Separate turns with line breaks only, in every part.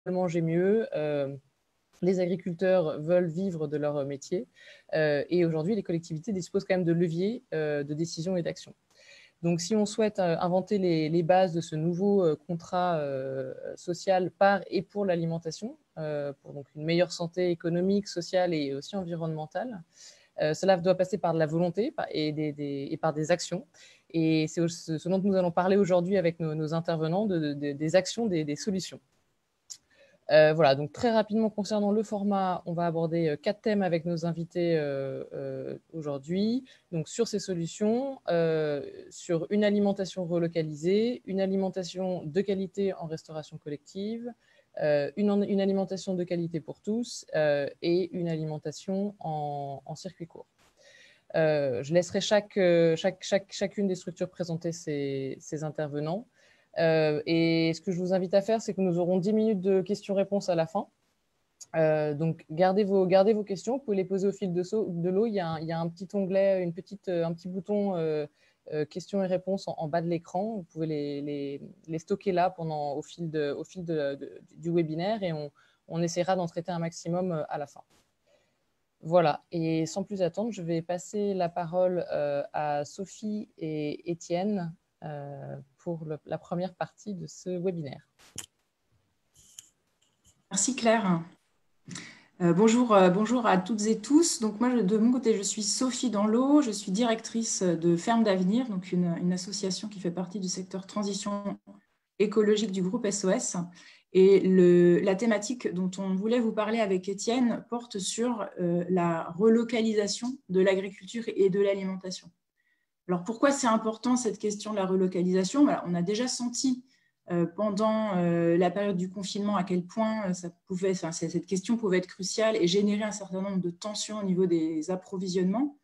manger mieux. Les agriculteurs veulent vivre de leur métier. Et aujourd'hui, les collectivités disposent quand même de leviers de décision et d'action. Donc, si on souhaite inventer les bases de ce nouveau contrat social par et pour l'alimentation, pour donc une meilleure santé économique, sociale et aussi environnementale, cela doit passer par de la volonté et par des actions. Et c'est ce dont nous allons parler aujourd'hui avec nos intervenants, des actions, des solutions. Voilà, donc très rapidement concernant le format, on va aborder 4 thèmes avec nos invités aujourd'hui. Donc sur ces solutions, sur une alimentation relocalisée, une alimentation de qualité en restauration collective, une alimentation de qualité pour tous et une alimentation en circuit court. Je laisserai chacune des structures présenter ses intervenants. Et ce que je vous invite à faire, c'est que nous aurons 10 minutes de questions-réponses à la fin. Donc, gardez vos questions. Vous pouvez les poser au fil de l'eau. Il y a un petit onglet, un petit bouton questions et réponses en bas de l'écran. Vous pouvez les stocker là au fil du webinaire et on essaiera d'en traiter un maximum à la fin. Voilà, et sans plus attendre, je vais passer la parole à Sophie et Étienne pour la première partie de ce webinaire.
Merci Claire. Bonjour à toutes et tous. Donc moi, de mon côté, je suis Sophie Danlot, je suis directrice de Ferme d'Avenir, donc une association qui fait partie du secteur transition écologique du groupe SOS. Et la thématique dont on voulait vous parler avec Étienne porte sur la relocalisation de l'agriculture et de l'alimentation. Alors pourquoi c'est important cette question de la relocalisation? On a déjà senti pendant la période du confinement à quel point cette question pouvait être cruciale et générer un certain nombre de tensions au niveau des approvisionnements.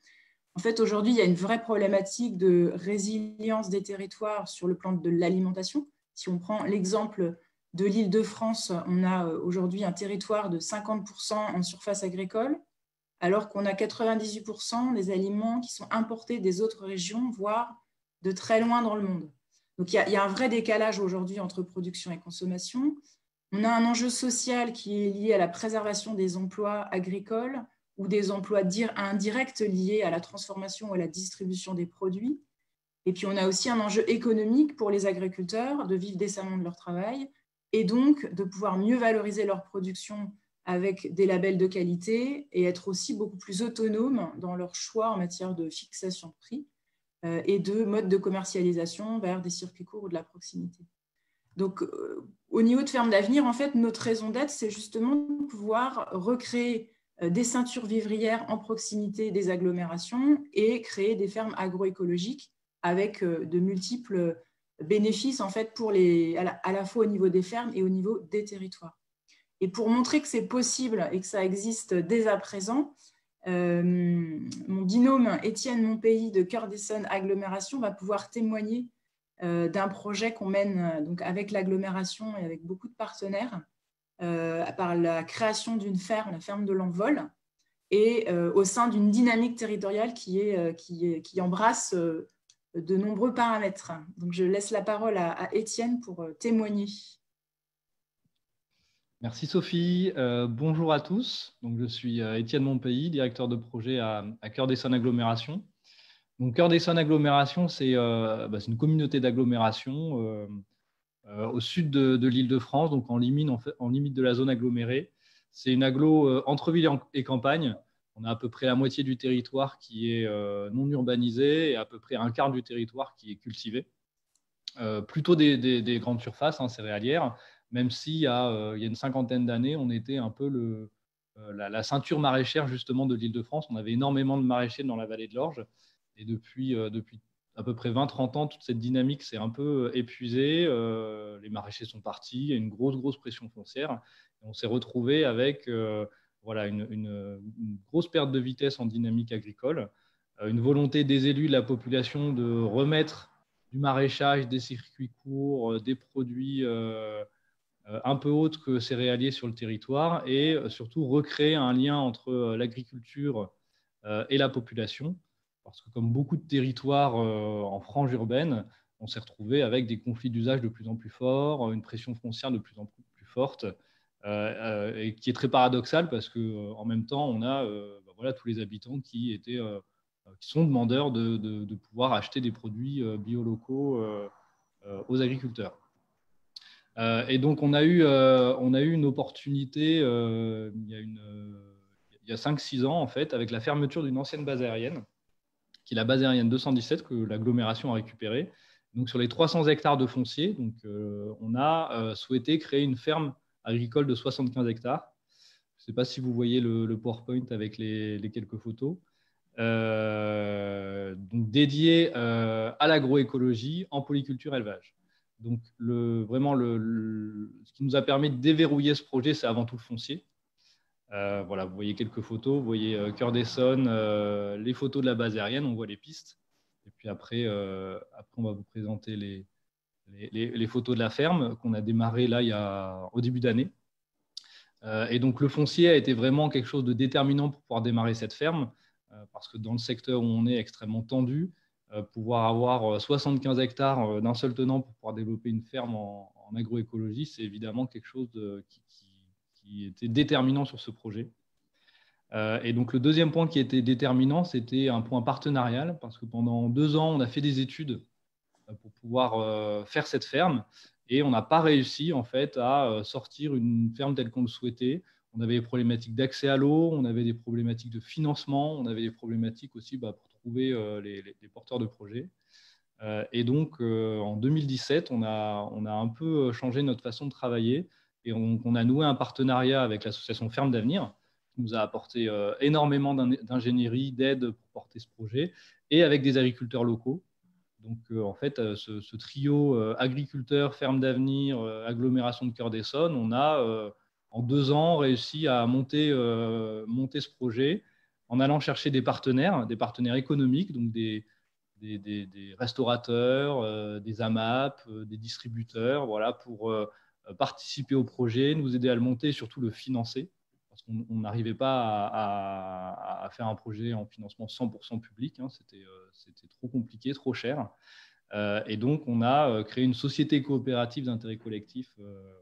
En fait, aujourd'hui, il y a une vraie problématique de résilience des territoires sur le plan de l'alimentation. Si on prend l'exemple de l'Île-de-France, on a aujourd'hui un territoire de 50% en surface agricole, alors qu'on a 98% des aliments qui sont importés des autres régions, voire de très loin dans le monde. Donc, il y a un vrai décalage aujourd'hui entre production et consommation. On a un enjeu social qui est lié à la préservation des emplois agricoles ou des emplois indirects liés à la transformation ou à la distribution des produits. Et puis, on a aussi un enjeu économique pour les agriculteurs de vivre décemment de leur travail et donc de pouvoir mieux valoriser leur production avec des labels de qualité et être aussi beaucoup plus autonomes dans leur choix en matière de fixation de prix et de mode de commercialisation vers des circuits courts ou de la proximité. Donc, au niveau de Ferme d'Avenir, en fait, notre raison d'être, c'est justement de pouvoir recréer des ceintures vivrières en proximité des agglomérations et créer des fermes agroécologiques avec de multiples bénéfices en fait, à la fois au niveau des fermes et au niveau des territoires. Et pour montrer que c'est possible et que ça existe dès à présent, mon binôme Étienne Monpeilly de Cœur d'Essonne Agglomération va pouvoir témoigner d'un projet qu'on mène donc, avec l'agglomération et avec beaucoup de partenaires par la création d'une ferme, la ferme de l'Envol, et au sein d'une dynamique territoriale qui embrasse de nombreux paramètres. Donc, je laisse la parole à Étienne pour témoigner.
Merci Sophie. Bonjour à tous. Donc, je suis Étienne Monpeilly, directeur de projet à Cœur d'Essonne Agglomération. Donc, Cœur d'Essonne Agglomération, c'est une communauté d'agglomération au sud de l'Île-de-France, donc en limite de la zone agglomérée. C'est une agglo entre ville et campagne. On a à peu près la moitié du territoire qui est non urbanisé et à peu près un quart du territoire qui est cultivé. Plutôt des grandes surfaces céréalières, même s'il y a une cinquantaine d'années, on était un peu la ceinture maraîchère justement de l'Île-de-France. On avait énormément de maraîchers dans la vallée de l'Orge. Et depuis à peu près 20-30 ans, toute cette dynamique s'est un peu épuisée. Les maraîchers sont partis, il y a une grosse pression foncière. Et on s'est retrouvé avec une grosse perte de vitesse en dynamique agricole, une volonté des élus de la population de remettre du maraîchage, des circuits courts, des produits un peu autres que céréaliers sur le territoire et surtout recréer un lien entre l'agriculture et la population. Parce que comme beaucoup de territoires en frange urbaine, on s'est retrouvé avec des conflits d'usage de plus en plus forts, une pression foncière de plus en plus forte et qui est très paradoxal parce qu'en même temps, on a voilà, tous les habitants qui sont demandeurs de pouvoir acheter des produits bio-locaux aux agriculteurs. Et donc, on a eu une opportunité il y a 5-6 ans, en fait, avec la fermeture d'une ancienne base aérienne, qui est la base aérienne 217, que l'agglomération a récupérée. Donc, sur les 300 hectares de foncier, donc, on a souhaité créer une ferme agricole de 75 hectares. Je ne sais pas si vous voyez le PowerPoint avec les quelques photos. Donc dédié à l'agroécologie en polyculture élevage. Donc ce qui nous a permis de déverrouiller ce projet, c'est avant tout le foncier. Voilà, vous voyez quelques photos, vous voyez Cœur d'Essonne, les photos de la base aérienne, on voit les pistes. Et puis après on va vous présenter les photos de la ferme qu'on a démarré là au début d'année. Et donc le foncier a été vraiment quelque chose de déterminant pour pouvoir démarrer cette ferme, parce que dans le secteur où on est extrêmement tendu, pouvoir avoir 75 hectares d'un seul tenant pour pouvoir développer une ferme en agroécologie, c'est évidemment quelque chose qui était déterminant sur ce projet. Et donc le deuxième point qui était déterminant, c'était un point partenarial, parce que pendant 2 ans, on a fait des études pour pouvoir faire cette ferme. Et on n'a pas réussi en fait à sortir une ferme telle qu'on le souhaitait. On avait des problématiques d'accès à l'eau, on avait des problématiques de financement, on avait des problématiques aussi pour trouver les porteurs de projets. Et donc en 2017, on a un peu changé notre façon de travailler et on a noué un partenariat avec l'association Ferme d'Avenir, qui nous a apporté énormément d'ingénierie, d'aide pour porter ce projet, et avec des agriculteurs locaux. Donc, en fait, ce trio agriculteurs, ferme d'avenir, agglomération de Cœur d'Essonne, on a, en 2 ans, réussi à monter ce projet en allant chercher des partenaires économiques, donc des restaurateurs, des AMAP, des distributeurs, voilà, pour participer au projet, nous aider à le monter et surtout le financer, parce qu'on n'arrivait pas à faire un projet en financement 100% public, hein, c'était trop compliqué, trop cher. Et donc, on a créé une société coopérative d'intérêt collectif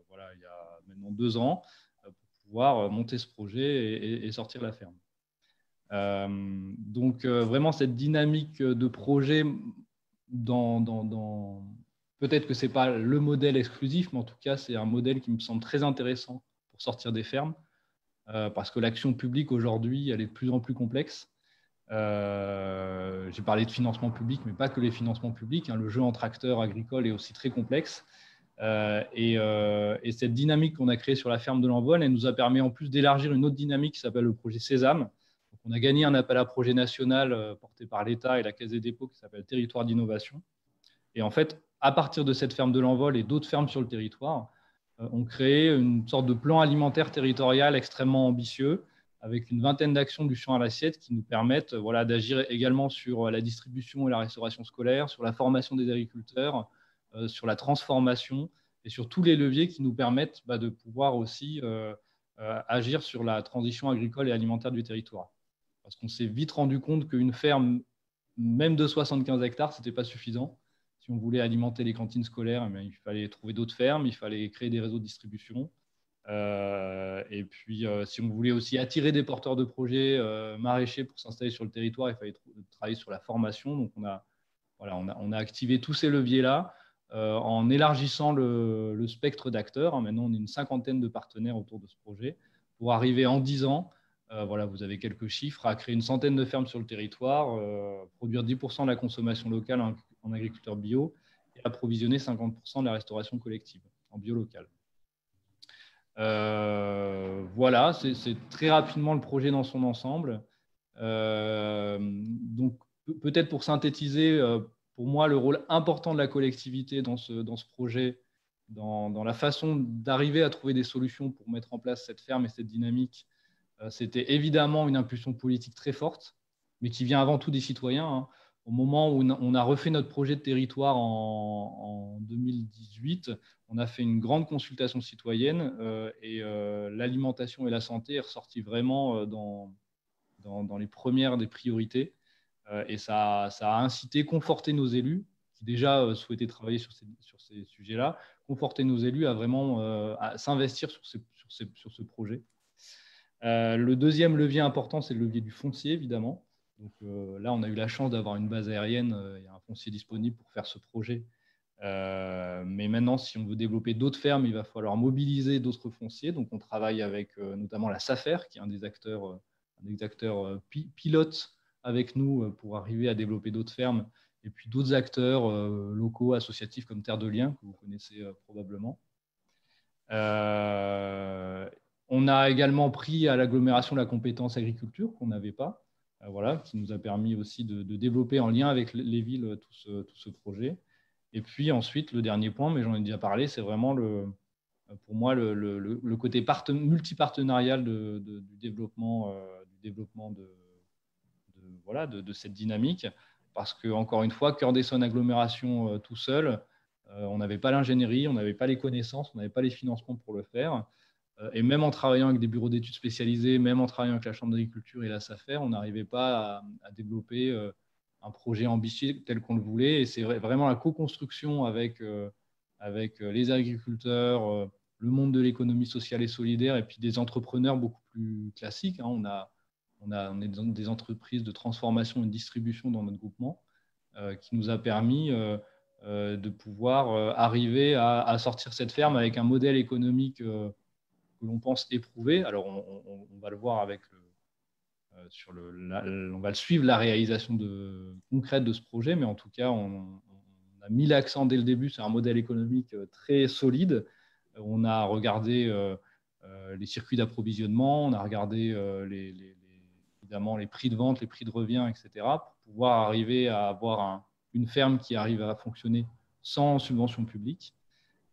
voilà, il y a maintenant 2 ans pour pouvoir monter ce projet et sortir la ferme. Donc, vraiment, cette dynamique de projet, peut-être que ce n'est pas le modèle exclusif, mais en tout cas, c'est un modèle qui me semble très intéressant pour sortir des fermes, parce que l'action publique aujourd'hui, elle est de plus en plus complexe. J'ai parlé de financement public, mais pas que les financements publics, hein. Le jeu entre acteurs agricoles est aussi très complexe. Et cette dynamique qu'on a créée sur la ferme de l'Envol, elle nous a permis en plus d'élargir une autre dynamique qui s'appelle le projet Sésame. Donc, on a gagné un appel à projet national porté par l'État et la Caisse des dépôts qui s'appelle Territoire d'innovation. Et en fait, à partir de cette ferme de l'Envol et d'autres fermes sur le territoire, on crée une sorte de plan alimentaire territorial extrêmement ambitieux, avec une vingtaine d'actions du champ à l'assiette qui nous permettent voilà, d'agir également sur la distribution et la restauration scolaire, sur la formation des agriculteurs, sur la transformation et sur tous les leviers qui nous permettent de pouvoir aussi agir sur la transition agricole et alimentaire du territoire. Parce qu'on s'est vite rendu compte qu'une ferme, même de 75 hectares, ce n'était pas suffisant. Si on voulait alimenter les cantines scolaires, il fallait trouver d'autres fermes, il fallait créer des réseaux de distribution. Et puis, si on voulait aussi attirer des porteurs de projets maraîchers pour s'installer sur le territoire, il fallait travailler sur la formation. Donc, on a activé tous ces leviers-là en élargissant le spectre d'acteurs. Maintenant, on est une 50aine de partenaires autour de ce projet pour arriver en 10 ans. Voilà, vous avez quelques chiffres, à créer une centaine de fermes sur le territoire, produire 10% de la consommation locale en agriculture bio et approvisionner 50% de la restauration collective en bio local. Voilà, c'est très rapidement le projet dans son ensemble. Donc, peut-être pour synthétiser, pour moi, le rôle important de la collectivité dans ce projet, dans la façon d'arriver à trouver des solutions pour mettre en place cette ferme et cette dynamique, c'était évidemment une impulsion politique très forte, mais qui vient avant tout des citoyens, hein. Au moment où on a refait notre projet de territoire en 2018, on a fait une grande consultation citoyenne et l'alimentation et la santé est ressortie vraiment dans les premières des priorités. Et ça a incité, conforté nos élus, qui déjà souhaitaient travailler sur ces sujets-là, conforter nos élus à vraiment à s'investir sur sur ce projet. Le deuxième levier important, c'est le levier du foncier, évidemment. Donc, là, on a eu la chance d'avoir une base aérienne, il y a un foncier disponible pour faire ce projet. Mais maintenant, si on veut développer d'autres fermes, il va falloir mobiliser d'autres fonciers. Donc, on travaille avec notamment la SAFER, qui est un des acteurs pilotes avec nous pour arriver à développer d'autres fermes, et puis d'autres acteurs locaux, associatifs comme Terre de Liens, que vous connaissez probablement. On a également pris à l'agglomération la compétence agriculture qu'on n'avait pas, voilà, qui nous a permis aussi de développer en lien avec les villes tout ce projet. Et puis ensuite, le dernier point, mais j'en ai déjà parlé, c'est vraiment pour moi le côté multipartenarial du développement, de cette dynamique. Parce que, encore une fois, Cœur d'Essonne Agglomération tout seul, on n'avait pas l'ingénierie, on n'avait pas les connaissances, on n'avait pas les financements pour le faire. Et même en travaillant avec des bureaux d'études spécialisés, même en travaillant avec la Chambre d'agriculture et la SAFER, on n'arrivait pas à développer un projet ambitieux tel qu'on le voulait. Et c'est vraiment la co-construction avec les agriculteurs, le monde de l'économie sociale et solidaire, et puis des entrepreneurs beaucoup plus classiques. On est des entreprises de transformation et de distribution dans notre groupement qui nous a permis de pouvoir arriver à sortir cette ferme avec un modèle économique que l'on pense éprouvé. Alors, on va le voir avec on va le suivre la réalisation concrète de ce projet, mais en tout cas, on a mis l'accent dès le début sur un modèle économique très solide. On a regardé les circuits d'approvisionnement, on a regardé évidemment les prix de vente, les prix de revient, etc., pour pouvoir arriver à avoir une ferme qui arrive à fonctionner sans subvention publique.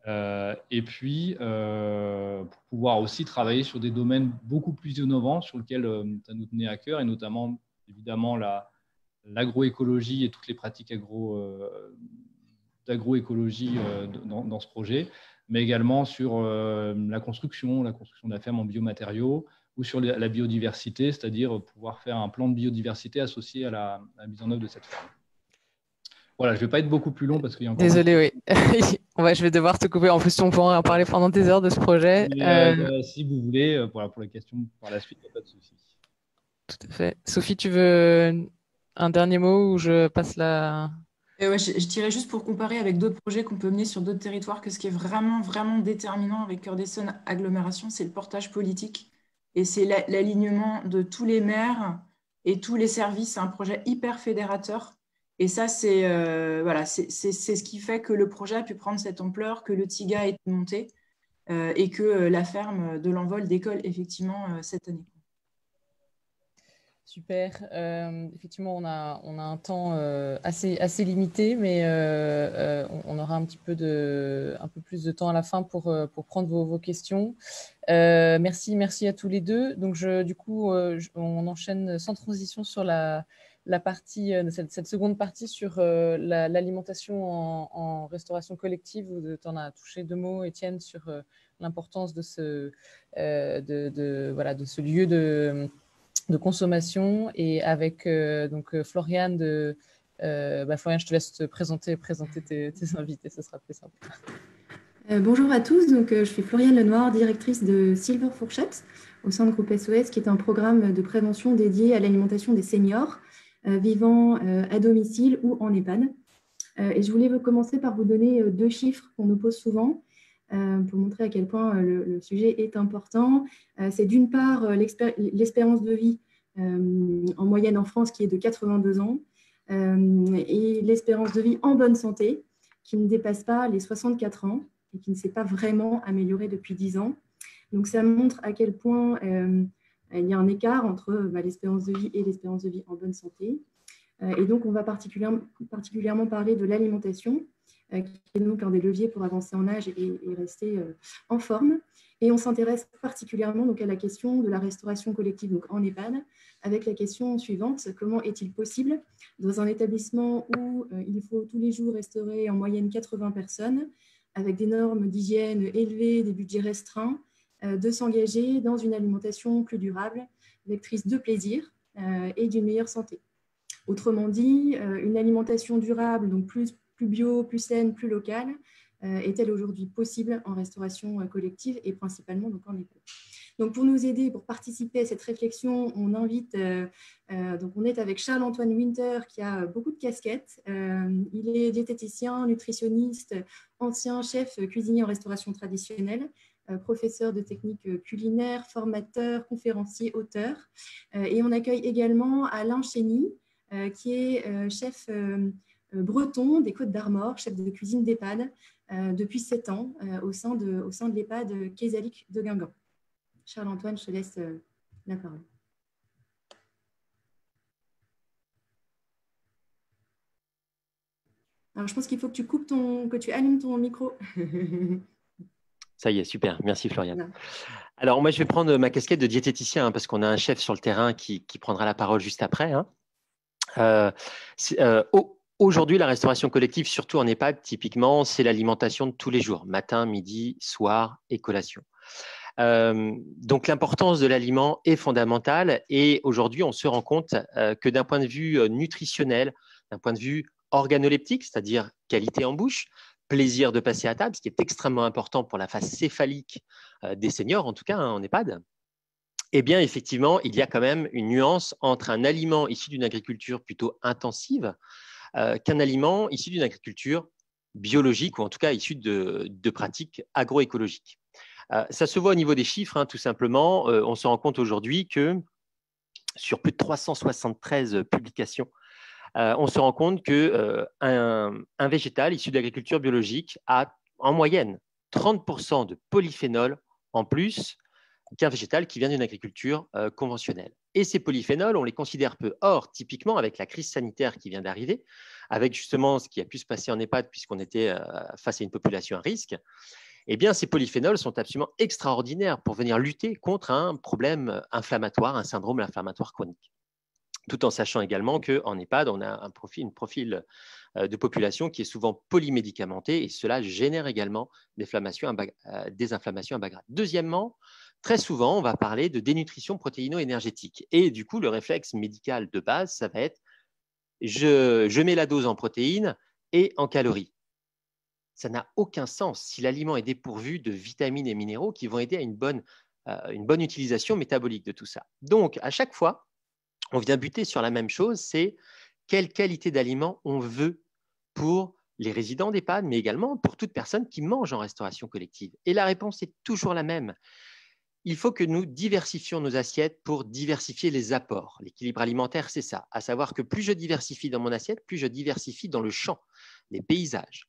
Et puis, pour pouvoir aussi travailler sur des domaines beaucoup plus innovants sur lesquels ça nous tenait à cœur, et notamment, évidemment, l'agroécologie et toutes les pratiques d'agroécologie dans ce projet, mais également sur la construction de la ferme en biomatériaux, ou sur la biodiversité, c'est-à-dire pouvoir faire un plan de biodiversité associé à la mise en œuvre de cette ferme. Voilà, je ne vais pas être beaucoup plus long parce qu'il y a encore...
Désolé, oui. Je vais devoir te couper. En plus, on pourra en parler pendant des heures de ce projet.
Si vous voulez, pour la question par la suite, il n'y a pas de souci.
Tout à fait. Sophie, tu veux un dernier mot ou je passe la...
Je dirais juste pour comparer avec d'autres projets qu'on peut mener sur d'autres territoires que ce qui est vraiment, vraiment déterminant avec Cœur d'Essonne Agglomération, c'est le portage politique. Et c'est l'alignement de tous les maires et tous les services. C'est un projet hyper fédérateur. Et ça, c'est ce qui fait que le projet a pu prendre cette ampleur, que le TIGA a été monté et que la ferme de l'Envol décolle effectivement cette année.
Super. Effectivement, on a un temps assez limité, mais on aura un peu plus de temps à la fin pour prendre vos questions. Merci à tous les deux. Donc, du coup, on enchaîne sans transition sur la partie, cette seconde partie sur l'alimentation en restauration collective, où tu en as touché 2 mots, Étienne, sur l'importance de ce lieu de consommation, et avec Floriane Floriane, je te laisse te présenter tes invités, ce sera plus simple.
Bonjour à tous, je suis Floriane Lenoir, directrice de Silver Fourchette au sein de Groupe SOS, qui est un programme de prévention dédié à l'alimentation des seniors vivant à domicile ou en EHPAD. Et je voulais commencer par vous donner 2 chiffres qu'on nous pose souvent pour montrer à quel point le sujet est important. C'est d'une part l'espérance de vie en moyenne en France qui est de 82 ans et l'espérance de vie en bonne santé qui ne dépasse pas les 64 ans et qui ne s'est pas vraiment améliorée depuis 10 ans. Donc ça montre à quel point il y a un écart entre l'espérance de vie et l'espérance de vie en bonne santé. Et donc on va particulièrement parler de l'alimentation, qui est donc un des leviers pour avancer en âge et rester en forme. Et on s'intéresse particulièrement donc à la question de la restauration collective donc en EHPAD, avec la question suivante: comment est-il possible, dans un établissement où il faut tous les jours restaurer en moyenne 80 personnes, avec des normes d'hygiène élevées, des budgets restreints, de s'engager dans une alimentation plus durable, vectrice de plaisir et d'une meilleure santé. Autrement dit, une alimentation durable, donc plus bio, plus saine, plus locale, est-elle aujourd'hui possible en restauration collective et principalement donc en EHPAD. Donc, pour nous aider, pour participer à cette réflexion, on invite, donc on est avec Charles-Antoine Winter qui a beaucoup de casquettes. Il est diététicien, nutritionniste, ancien chef cuisinier en restauration traditionnelle, professeur de techniques culinaires, formateur, conférencier, auteur. Et on accueille également Alain Chény, qui est chef breton des Côtes d'Armor, chef de cuisine d'EHPAD depuis 7 ans au sein de l'EHPAD Kesalik de Guingamp. Charles-Antoine, je te laisse la parole. Alors, je pense qu'il faut que tu allumes ton micro.
Ça y est, super. Merci, Floriane. Alors, moi, je vais prendre ma casquette de diététicien parce qu'on a un chef sur le terrain qui prendra la parole juste après. Aujourd'hui, la restauration collective, surtout en EHPAD, typiquement, c'est l'alimentation de tous les jours, matin, midi, soir et collation. Donc, l'importance de l'aliment est fondamentale et aujourd'hui, on se rend compte que d'un point de vue nutritionnel, d'un point de vue organoleptique, c'est-à-dire qualité en bouche, plaisir de passer à table, ce qui est extrêmement important pour la phase céphalique des seniors, en tout cas en EHPAD, eh bien, effectivement, il y a quand même une nuance entre un aliment issu d'une agriculture plutôt intensive qu'un aliment issu d'une agriculture biologique ou en tout cas issu de pratiques agroécologiques. Ça se voit au niveau des chiffres, tout simplement. On se rend compte aujourd'hui que sur plus de 373 publications, on se rend compte qu'un végétal issu de l'agriculture biologique a en moyenne 30% de polyphénol en plus qu'un végétal qui vient d'une agriculture conventionnelle. Et ces polyphénols, on les considère peu. Or, typiquement, avec la crise sanitaire qui vient d'arriver, avec justement ce qui a pu se passer en EHPAD puisqu'on était face à une population à risque, eh bien, ces polyphénols sont absolument extraordinaires pour venir lutter contre un problème inflammatoire, un syndrome inflammatoire chronique. Tout en sachant également qu'en EHPAD, on a un profil de population qui est souvent polymédicamentée et cela génère également des inflammations à bas grade. Deuxièmement, très souvent, on va parler de dénutrition protéino-énergétique. Et du coup, le réflexe médical de base, ça va être je mets la dose en protéines et en calories. Ça n'a aucun sens si l'aliment est dépourvu de vitamines et minéraux qui vont aider à une bonne utilisation métabolique de tout ça. Donc, à chaque fois, on vient buter sur la même chose, c'est quelle qualité d'aliment on veut pour les résidents d'EHPAD, mais également pour toute personne qui mange en restauration collective. Et la réponse est toujours la même. Il faut que nous diversifions nos assiettes pour diversifier les apports. L'équilibre alimentaire, c'est ça, à savoir que plus je diversifie dans mon assiette, plus je diversifie dans le champ, les paysages.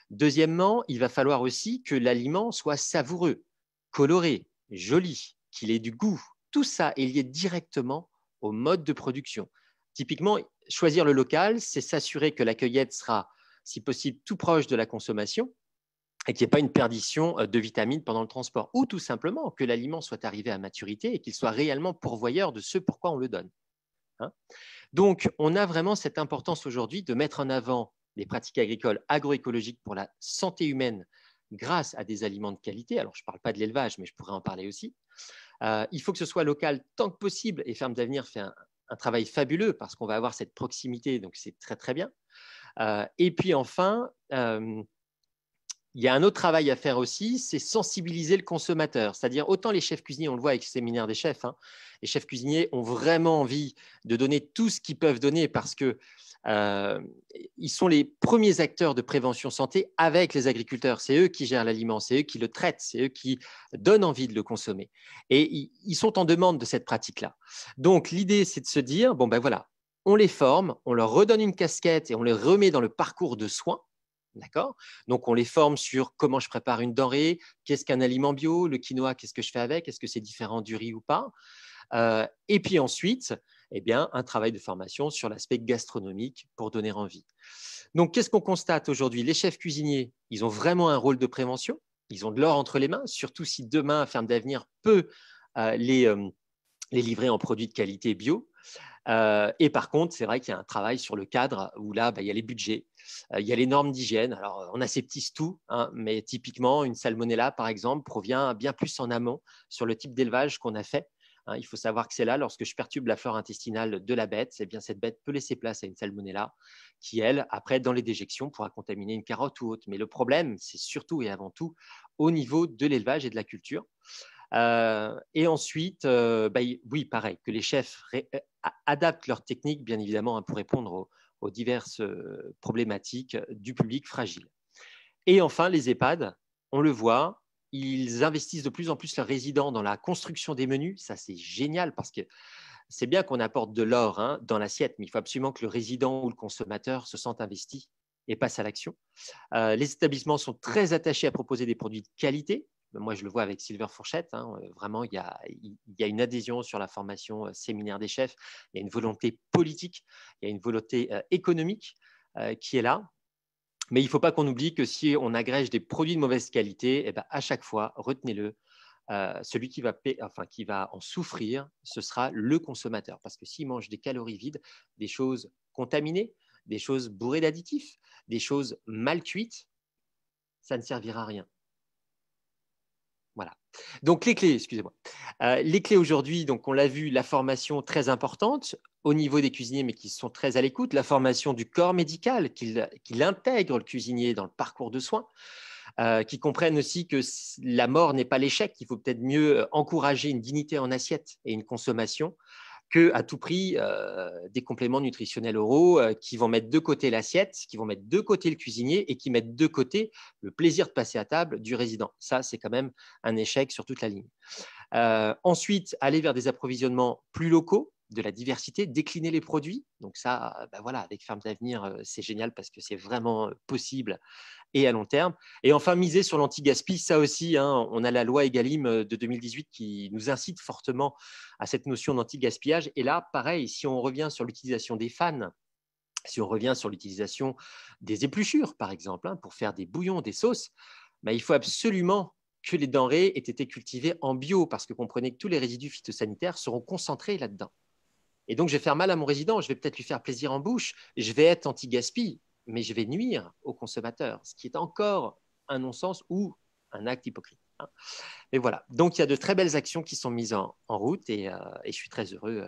Deuxièmement, il va falloir aussi que l'aliment soit savoureux, coloré, joli, qu'il ait du goût. Tout ça est lié directement au mode de production. Typiquement, choisir le local, c'est s'assurer que la cueillette sera, si possible, tout proche de la consommation et qu'il n'y ait pas une perdition de vitamines pendant le transport, ou tout simplement que l'aliment soit arrivé à maturité et qu'il soit réellement pourvoyeur de ce pourquoi on le donne. Donc, on a vraiment cette importance aujourd'hui de mettre en avant les pratiques agricoles agroécologiques pour la santé humaine grâce à des aliments de qualité. Alors, je ne parle pas de l'élevage, mais je pourrais en parler aussi. Il faut que ce soit local tant que possible et Fermes d'Avenir fait un travail fabuleux parce qu'on va avoir cette proximité, donc c'est très, très bien. Et puis enfin, il y a un autre travail à faire aussi, c'est sensibiliser le consommateur. C'est-à-dire, autant les chefs cuisiniers, on le voit avec le séminaire des chefs, les chefs cuisiniers ont vraiment envie de donner tout ce qu'ils peuvent donner parce qu'ils sont les premiers acteurs de prévention santé avec les agriculteurs. C'est eux qui gèrent l'aliment, c'est eux qui le traitent, c'est eux qui donnent envie de le consommer. Et ils sont en demande de cette pratique-là. Donc, l'idée, c'est de se dire, bon ben voilà, on les forme, on leur redonne une casquette et on les remet dans le parcours de soins. D'accord ? Donc, on les forme sur comment je prépare une denrée, qu'est-ce qu'un aliment bio, le quinoa, qu'est-ce que je fais avec, est-ce que c'est différent du riz ou pas ? Et puis ensuite, eh bien, un travail de formation sur l'aspect gastronomique pour donner envie. Donc, qu'est-ce qu'on constate aujourd'hui ? Les chefs cuisiniers, ils ont vraiment un rôle de prévention, ils ont de l'or entre les mains, surtout si demain, Fermes d'Avenir peut les livrer en produits de qualité bio. Et par contre, c'est vrai qu'il y a un travail sur le cadre où là, il y a les budgets, il y a les normes d'hygiène. Alors, on aseptise tout, mais typiquement, une salmonella, par exemple, provient bien plus en amont sur le type d'élevage qu'on a fait Il faut savoir que c'est là, lorsque je perturbe la flore intestinale de la bête, eh bien, cette bête peut laisser place à une salmonella qui, elle, après, dans les déjections, pourra contaminer une carotte ou autre. Mais le problème, c'est surtout et avant tout au niveau de l'élevage et de la culture. Et ensuite, oui, pareil, que les chefs adaptent leurs techniques, bien évidemment, pour répondre aux diverses problématiques du public fragile. Et enfin, les EHPAD, on le voit, ils investissent de plus en plus leurs résidents dans la construction des menus. Ça, c'est génial parce que c'est bien qu'on apporte de l'or dans l'assiette, mais il faut absolument que le résident ou le consommateur se sente investi et passe à l'action. Les établissements sont très attachés à proposer des produits de qualité. Moi, je le vois avec Silver Fourchette. Vraiment, il y a une adhésion sur la formation séminaire des chefs. Il y a une volonté politique, il y a une volonté économique qui est là. Mais il ne faut pas qu'on oublie que si on agrège des produits de mauvaise qualité, eh ben, à chaque fois, retenez-le, celui qui va en souffrir, ce sera le consommateur. Parce que s'il mange des calories vides, des choses contaminées, des choses bourrées d'additifs, des choses mal cuites, ça ne servira à rien. Voilà. Donc, les clés, excusez-moi. Les clés aujourd'hui, donc on l'a vu, la formation très importante au niveau des cuisiniers, mais qui sont très à l'écoute, la formation du corps médical, qu'il intègre le cuisinier dans le parcours de soins, qui comprennent aussi que la mort n'est pas l'échec, qu'il faut peut-être mieux encourager une dignité en assiette et une consommation qu'à tout prix des compléments nutritionnels oraux qui vont mettre de côté l'assiette, qui vont mettre de côté le cuisinier et qui mettent de côté le plaisir de passer à table du résident. Ça, c'est quand même un échec sur toute la ligne. Ensuite, aller vers des approvisionnements plus locaux, de la diversité, décliner les produits. Donc ça, voilà, avec Fermes d'Avenir, c'est génial parce que c'est vraiment possible et à long terme. Et enfin, miser sur l'anti-gaspi, ça aussi, on a la loi Egalim de 2018 qui nous incite fortement à cette notion d'anti-gaspillage. Et là, pareil, si on revient sur l'utilisation des fans, si on revient sur l'utilisation des épluchures, par exemple, pour faire des bouillons, des sauces, il faut absolument que les denrées aient été cultivées en bio, parce que comprenez que tous les résidus phytosanitaires seront concentrés là-dedans. Et donc, je vais faire mal à mon résident, je vais peut-être lui faire plaisir en bouche, je vais être anti-gaspi, mais je vais nuire au consommateur, ce qui est encore un non-sens ou un acte hypocrite. Mais voilà, donc il y a de très belles actions qui sont mises en route et je suis très heureux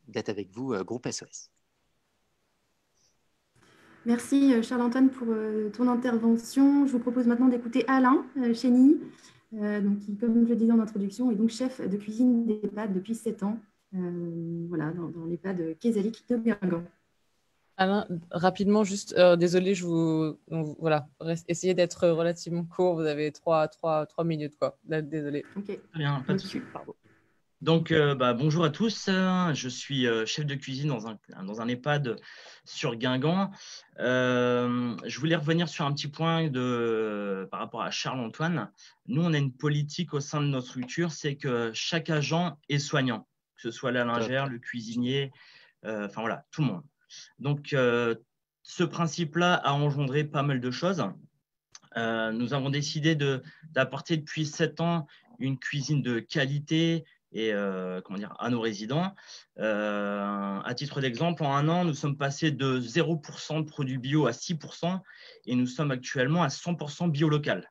d'être avec vous, groupe SOS.
Merci Charles-Antoine pour ton intervention. Je vous propose maintenant d'écouter Alain Chény, qui, comme je le disais en introduction, est donc chef de cuisine d'EHPAD depuis 7 ans, voilà, dans l'EHPAD Kesalik de Guingamp.
Alain, rapidement, juste, désolé, voilà, essayez d'être relativement court. Vous avez 3 minutes, quoi. Désolé.
Okay.
Très bien, pas de souci. Donc, bonjour à tous. Je suis chef de cuisine dans un EHPAD sur Guingamp. Je voulais revenir sur un petit point par rapport à Charles-Antoine. Nous, on a une politique au sein de notre structure, c'est que chaque agent est soignant, que ce soit la lingère, le cuisinier, enfin voilà, tout le monde. Donc, ce principe-là a engendré pas mal de choses. Nous avons décidé d'apporter depuis 7 ans une cuisine de qualité et à nos résidents. À titre d'exemple, en 1 an, nous sommes passés de 0% de produits bio à 6% et nous sommes actuellement à 100% bio local.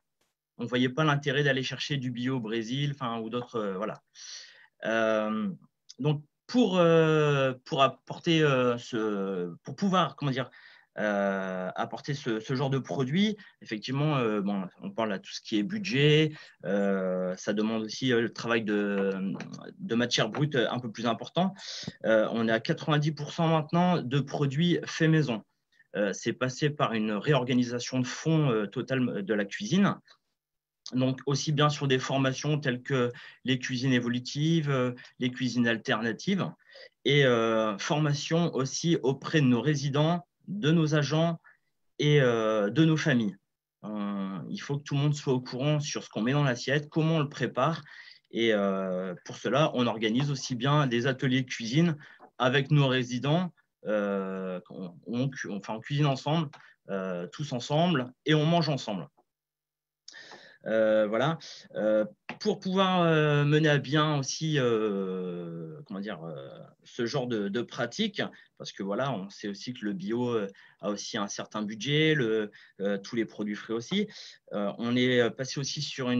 On ne voyait pas l'intérêt d'aller chercher du bio au Brésil ou d'autres. Voilà. Donc, pour apporter pour pouvoir, apporter ce genre de produit, effectivement, on parle à tout ce qui est budget, ça demande aussi le travail de matière brute un peu plus important. On est à 90% maintenant de produits faits maison. C'est passé par une réorganisation de fonds totale de la cuisine. Donc, aussi bien sur des formations telles que les cuisines évolutives, les cuisines alternatives et formation aussi auprès de nos résidents, de nos agents et de nos familles. Il faut que tout le monde soit au courant sur ce qu'on met dans l'assiette, comment on le prépare. Et pour cela, on organise aussi bien des ateliers de cuisine avec nos résidents. On cuisine ensemble, tous ensemble, et on mange ensemble. Voilà. Pour pouvoir mener à bien aussi ce genre de pratique, parce que voilà, on sait aussi que le bio a aussi un certain budget, tous les produits frais aussi. On est passé aussi sur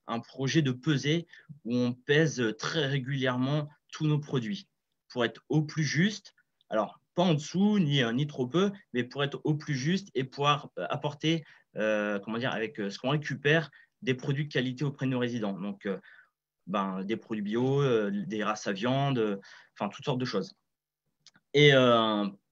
un projet de pesée où on pèse très régulièrement tous nos produits pour être au plus juste. Alors, pas en dessous, ni trop peu, mais pour être au plus juste et pouvoir apporter, avec ce qu'on récupère, des produits de qualité auprès de nos résidents. Donc, des produits bio, des races à viande, enfin, toutes sortes de choses. Et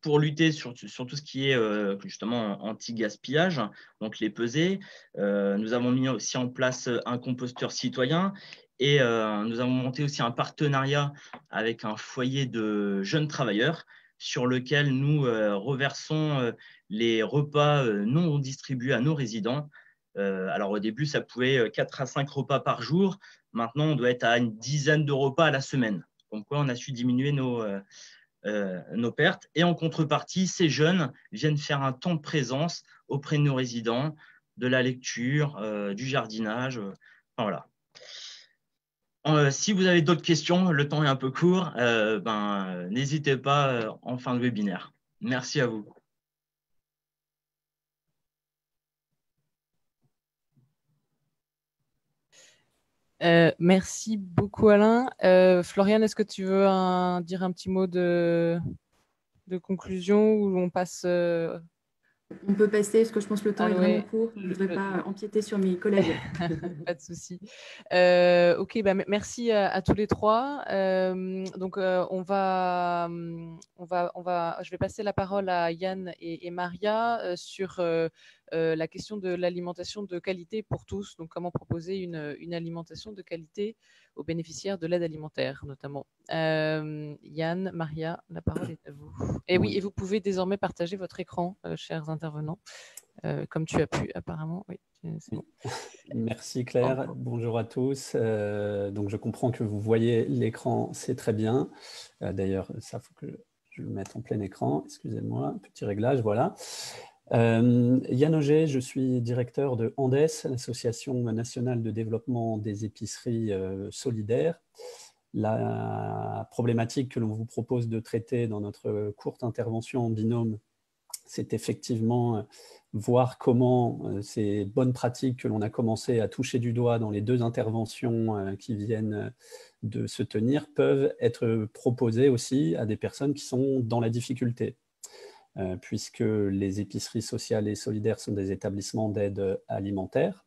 pour lutter sur tout ce qui est justement anti-gaspillage, donc les pesées, nous avons mis aussi en place un composteur citoyen et nous avons monté aussi un partenariat avec un foyer de jeunes travailleurs sur lequel nous reversons les repas non distribués à nos résidents. Alors au début, ça pouvait 4 à 5 repas par jour. Maintenant, on doit être à une dizaine de repas à la semaine. Donc, on a su diminuer nos pertes. Et en contrepartie, ces jeunes viennent faire un temps de présence auprès de nos résidents, de la lecture, du jardinage. Enfin, voilà. Si vous avez d'autres questions, le temps est un peu court, n'hésitez pas en fin de webinaire. Merci à vous.
Merci beaucoup, Alain. Floriane, est-ce que tu veux dire un petit mot de conclusion ou on passe
On peut passer, parce que je pense que le temps est vraiment court. Je ne voudrais pas empiéter sur mes collègues.
Pas de souci. Ok, merci à tous les trois. Donc, je vais passer la parole à Yann et Maria sur la question de l'alimentation de qualité pour tous. Donc, comment proposer une alimentation de qualité aux bénéficiaires de l'aide alimentaire, notamment. Yann, Maria, la parole est à vous. Et oui, et vous pouvez désormais partager votre écran, chers intervenants, comme tu as pu apparemment. Oui, c'est bon.
Merci Claire, bonjour à tous. Donc je comprends que vous voyez l'écran, c'est très bien. D'ailleurs, ça faut que je le mette en plein écran, excusez-moi, petit réglage, voilà. Yann Auger, je suis directeur de Andes, l'Association nationale de développement des épiceries solidaires. La problématique que l'on vous propose de traiter dans notre courte intervention en binôme, c'est effectivement voir comment ces bonnes pratiques que l'on a commencé à toucher du doigt dans les 2 interventions qui viennent de se tenir peuvent être proposées aussi à des personnes qui sont dans la difficulté. Puisque les épiceries sociales et solidaires sont des établissements d'aide alimentaire.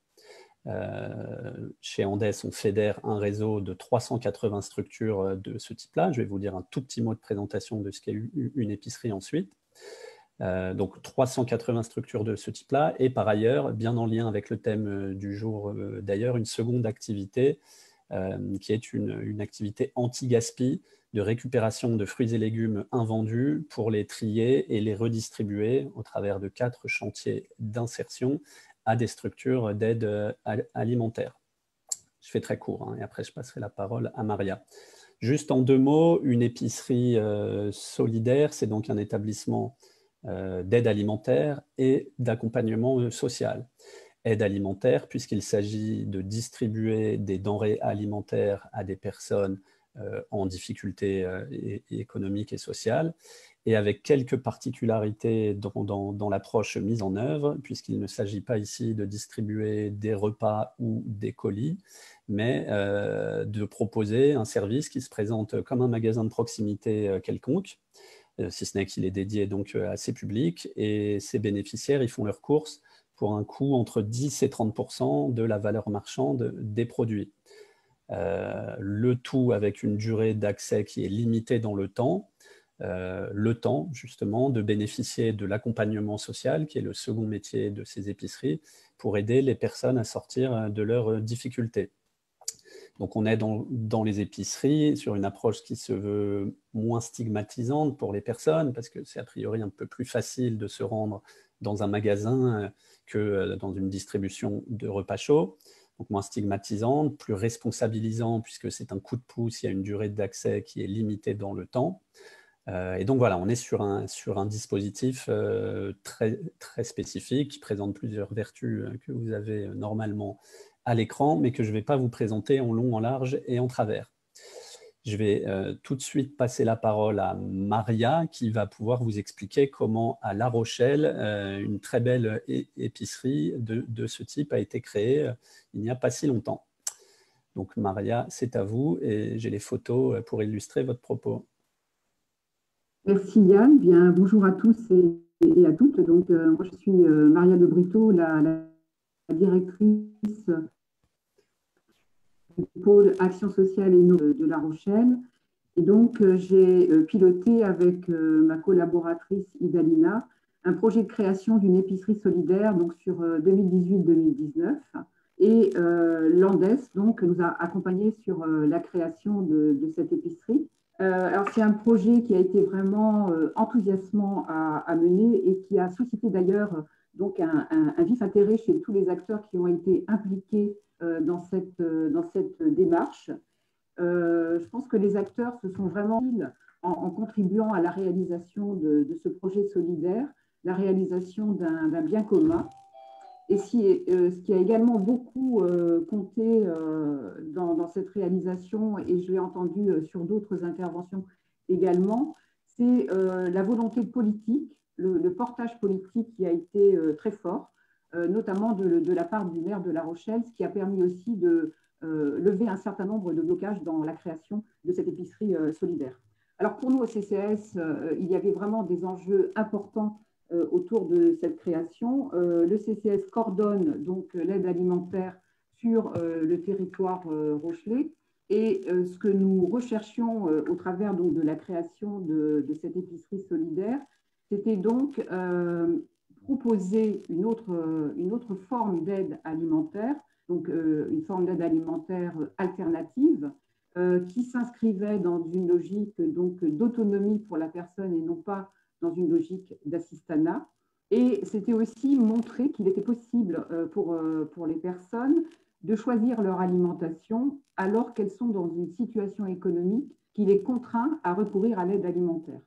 Chez Andes, on fédère un réseau de 380 structures de ce type-là. Je vais vous dire un tout petit mot de présentation de ce qu'est une épicerie ensuite. Donc 380 structures de ce type-là, et par ailleurs, bien en lien avec le thème du jour d'ailleurs, une seconde activité qui est une activité anti-gaspi de récupération de fruits et légumes invendus pour les trier et les redistribuer au travers de 4 chantiers d'insertion à des structures d'aide alimentaire. Je fais très court, hein, et après je passerai la parole à Maria. Juste en 2 mots, une épicerie solidaire, c'est donc un établissement d'aide alimentaire et d'accompagnement social. Aide alimentaire, puisqu'il s'agit de distribuer des denrées alimentaires à des personnes en difficulté économique et sociale, et avec quelques particularités dans l'approche mise en œuvre, puisqu'il ne s'agit pas ici de distribuer des repas ou des colis, mais de proposer un service qui se présente comme un magasin de proximité quelconque, si ce n'est qu'il est dédié donc à ces publics, et ces bénéficiaires, ils font leurs courses pour un coût entre 10 et 30% de la valeur marchande des produits. Le tout avec une durée d'accès qui est limitée dans le temps justement de bénéficier de l'accompagnement social, qui est le second métier de ces épiceries, pour aider les personnes à sortir de leurs difficultés. Donc on est dans les épiceries sur une approche qui se veut moins stigmatisante pour les personnes, parce que c'est a priori un peu plus facile de se rendre dans un magasin que dans une distribution de repas chauds. Donc moins stigmatisante, plus responsabilisant, puisque c'est un coup de pouce, il y a une durée d'accès qui est limitée dans le temps. Et donc voilà, on est sur un dispositif très, très spécifique qui présente plusieurs vertus que vous avez normalement à l'écran, mais que je ne vais pas vous présenter en long, en large et en travers. Je vais tout de suite passer la parole à Maria, qui va pouvoir vous expliquer comment à La Rochelle, une très belle épicerie de ce type a été créée il n'y a pas si longtemps. Donc Maria, c'est à vous et j'ai les photos pour illustrer votre propos.
Merci Yann. Bien, bonjour à tous et à toutes. Donc, moi, je suis Maria De Brito, la directrice du pôle Action sociale et de La Rochelle. Et donc, j'ai piloté avec ma collaboratrice Idalina un projet de création d'une épicerie solidaire donc, sur 2018-2019. Et l'Andes donc, nous a accompagnés sur la création de cette épicerie. Alors, c'est un projet qui a été vraiment enthousiasmant à mener et qui a suscité d'ailleurs donc un vif intérêt chez tous les acteurs qui ont été impliqués dans cette démarche. Je pense que les acteurs se sont vraiment en contribuant à la réalisation de ce projet solidaire, la réalisation d'un bien commun. Et ce qui a également beaucoup compté dans cette réalisation, et je l'ai entendu sur d'autres interventions également, c'est la volonté politique, le portage politique qui a été très fort, notamment de la part du maire de La Rochelle, ce qui a permis aussi de lever un certain nombre de blocages dans la création de cette épicerie solidaire. Alors pour nous au CCAS, il y avait vraiment des enjeux importants autour de cette création. Le CCS coordonne donc l'aide alimentaire sur le territoire rochelais. Et ce que nous recherchions au travers donc, de la création de cette épicerie solidaire, c'était donc proposer une autre forme d'aide alimentaire, donc une forme d'aide alimentaire alternative, qui s'inscrivait dans une logique d'autonomie pour la personne et non pas dans une logique d'assistanat. Et c'était aussi montrer qu'il était possible pour les personnes de choisir leur alimentation alors qu'elles sont dans une situation économique qui les contraint à recourir à l'aide alimentaire.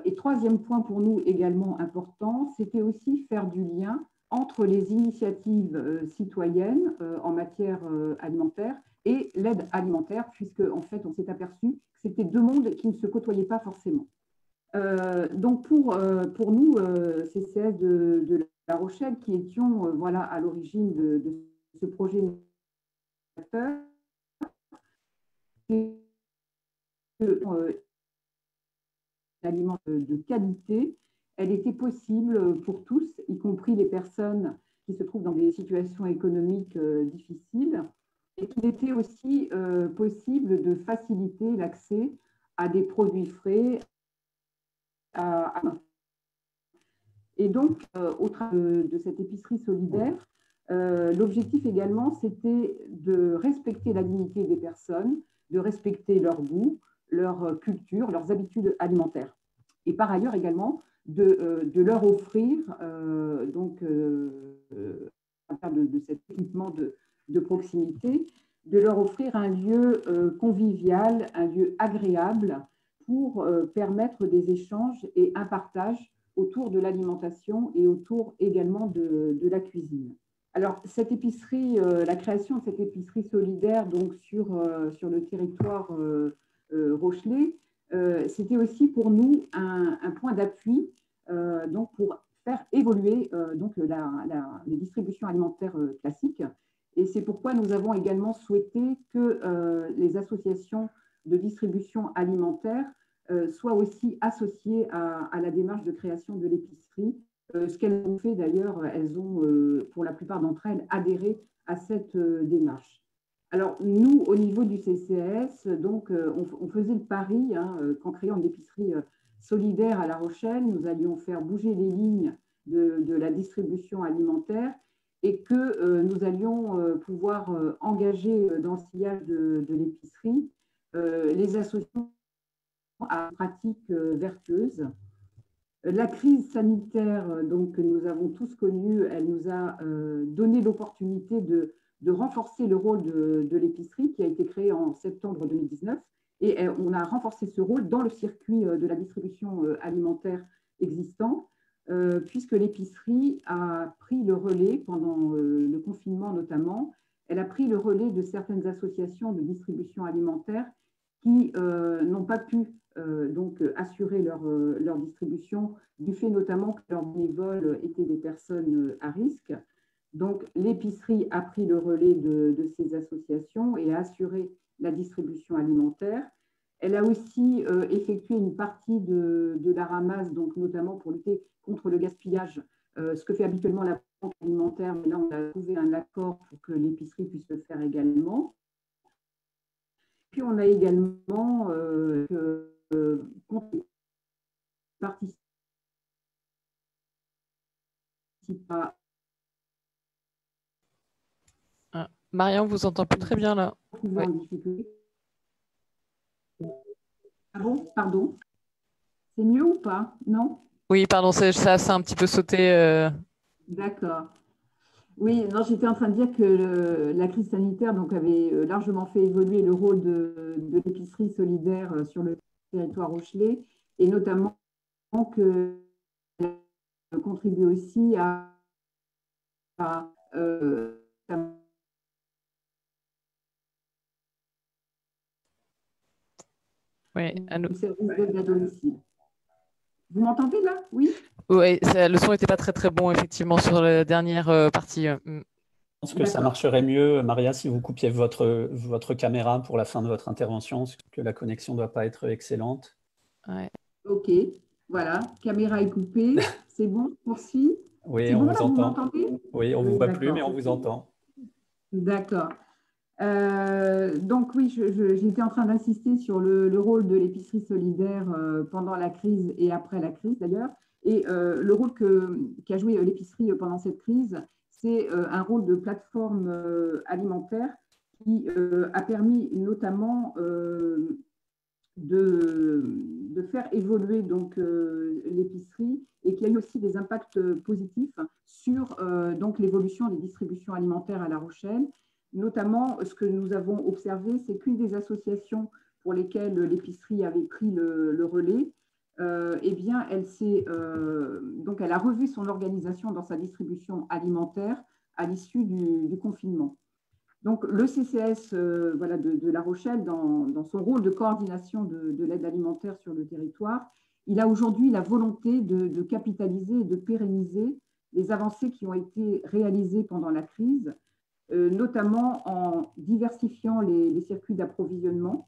Et troisième point pour nous également important, c'était aussi faire du lien entre les initiatives citoyennes en matière alimentaire et l'aide alimentaire, puisque en fait on s'est aperçu que c'était deux mondes qui ne se côtoyaient pas forcément. Donc pour nous, CCS de La Rochelle, qui étions voilà, à l'origine de ce projet d'aliments de qualité, elle était possible pour tous, y compris les personnes qui se trouvent dans des situations économiques difficiles, et qu'il était aussi possible de faciliter l'accès à des produits frais. Et donc, au travers de cette épicerie solidaire, l'objectif également, c'était de respecter la dignité des personnes, de respecter leur goût, leur culture, leurs habitudes alimentaires. Et par ailleurs également, de leur offrir, à travers de cet équipement de proximité, de leur offrir un lieu convivial, un lieu agréable pour permettre des échanges et un partage autour de l'alimentation et autour également de la cuisine. Alors, cette épicerie, la création de cette épicerie solidaire donc sur le territoire rochelais, c'était aussi pour nous un point d'appui donc pour faire évoluer donc les distributions alimentaires classiques. Et c'est pourquoi nous avons également souhaité que les associations de distribution alimentaire soient aussi associées à la démarche de création de l'épicerie. Ce qu'elles ont fait d'ailleurs, elles ont, pour la plupart d'entre elles, adhéré à cette démarche. Alors, nous, au niveau du CCAS, donc, on faisait le pari, qu'en créant une épicerie solidaire à La Rochelle, nous allions faire bouger les lignes de la distribution alimentaire et que nous allions pouvoir engager dans le sillage de l'épicerie les associations à pratiques vertueuses. La crise sanitaire donc, que nous avons tous connue, elle nous a donné l'opportunité de renforcer le rôle de l'épicerie qui a été créée en septembre 2019. Et on a renforcé ce rôle dans le circuit de la distribution alimentaire existant, puisque l'épicerie a pris le relais pendant le confinement notamment. Elle a pris le relais de certaines associations de distribution alimentaire qui n'ont pas pu donc assurer leur distribution du fait notamment que leurs bénévoles étaient des personnes à risque. Donc, l'épicerie a pris le relais de ces associations et a assuré la distribution alimentaire. Elle a aussi effectué une partie de la ramasse, donc notamment pour lutter contre le gaspillage, ce que fait habituellement la banque alimentaire, mais là, on a trouvé un accord pour que l'épicerie puisse le faire également. Puis, on a également participe à…
Marianne, on vous entend plus très bien là.
Ouais. Ah bon, pardon. C'est mieux ou pas? Non?
Oui, pardon, ça a un petit peu sauté.
D'accord. Oui, non, j'étais en train de dire que la crise sanitaire donc, avait largement fait évoluer le rôle de l'épicerie solidaire sur le territoire rochelais et notamment que contribue aussi à
oui,
le service d'aide à domicile. Vous m'entendez là? Oui?
Oui, le son n'était pas très très bon effectivement sur la dernière partie.
Je pense que ça marcherait mieux, Maria, si vous coupiez votre caméra pour la fin de votre intervention, parce que la connexion ne doit pas être excellente.
Ouais.
Ok, voilà, caméra est coupée, c'est bon, poursuit.
Oui, on
bon,
vous entend.
m'entendez?
Oui, on ne vous voit plus, mais on vous entend.
D'accord. Donc oui, j'étais en train d'insister sur le rôle de l'épicerie solidaire pendant la crise et après la crise d'ailleurs. Et le rôle qu'a joué l'épicerie pendant cette crise, c'est un rôle de plateforme alimentaire qui a permis notamment de faire évoluer donc l'épicerie et qui a eu aussi des impacts positifs sur donc l'évolution des distributions alimentaires à La Rochelle. Notamment, ce que nous avons observé, c'est qu'une des associations pour lesquelles l'épicerie avait pris le relais, eh bien, elle a revu son organisation dans sa distribution alimentaire à l'issue du confinement. Donc, le CCS voilà, de La Rochelle, dans son rôle de coordination de l'aide alimentaire sur le territoire, il a aujourd'hui la volonté de capitaliser et de pérenniser les avancées qui ont été réalisées pendant la crise, notamment en diversifiant les circuits d'approvisionnement,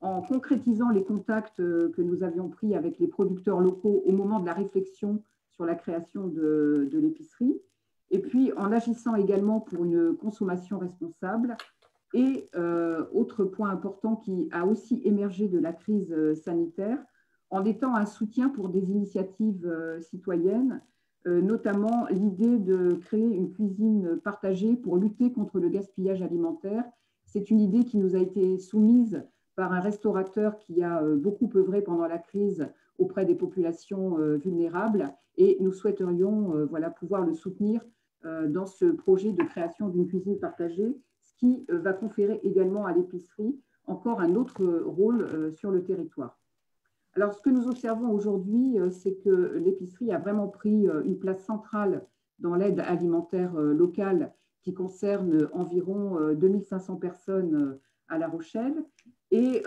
en concrétisant les contacts que nous avions pris avec les producteurs locaux au moment de la réflexion sur la création de l'épicerie, et puis en agissant également pour une consommation responsable. Et autre point important qui a aussi émergé de la crise sanitaire, en étant un soutien pour des initiatives citoyennes, notamment l'idée de créer une cuisine partagée pour lutter contre le gaspillage alimentaire. C'est une idée qui nous a été soumise par un restaurateur qui a beaucoup œuvré pendant la crise auprès des populations vulnérables, et nous souhaiterions voilà, pouvoir le soutenir dans ce projet de création d'une cuisine partagée, ce qui va conférer également à l'épicerie encore un autre rôle sur le territoire. Alors, ce que nous observons aujourd'hui, c'est que l'épicerie a vraiment pris une place centrale dans l'aide alimentaire locale qui concerne environ 2500 personnes à La Rochelle. Et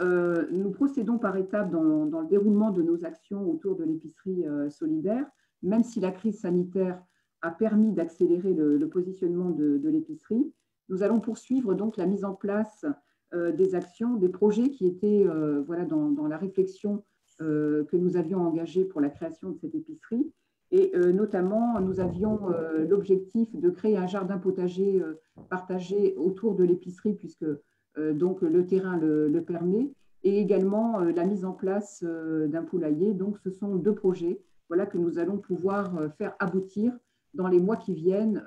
nous procédons par étapes dans le déroulement de nos actions autour de l'épicerie solidaire, même si la crise sanitaire a permis d'accélérer le positionnement de l'épicerie. Nous allons poursuivre donc la mise en place des actions, des projets qui étaient voilà, dans la réflexion que nous avions engagée pour la création de cette épicerie. Et notamment, nous avions l'objectif de créer un jardin potager partagé autour de l'épicerie, puisque donc le terrain le permet, et également la mise en place d'un poulailler. Donc, ce sont deux projets voilà, que nous allons pouvoir faire aboutir dans les mois qui viennent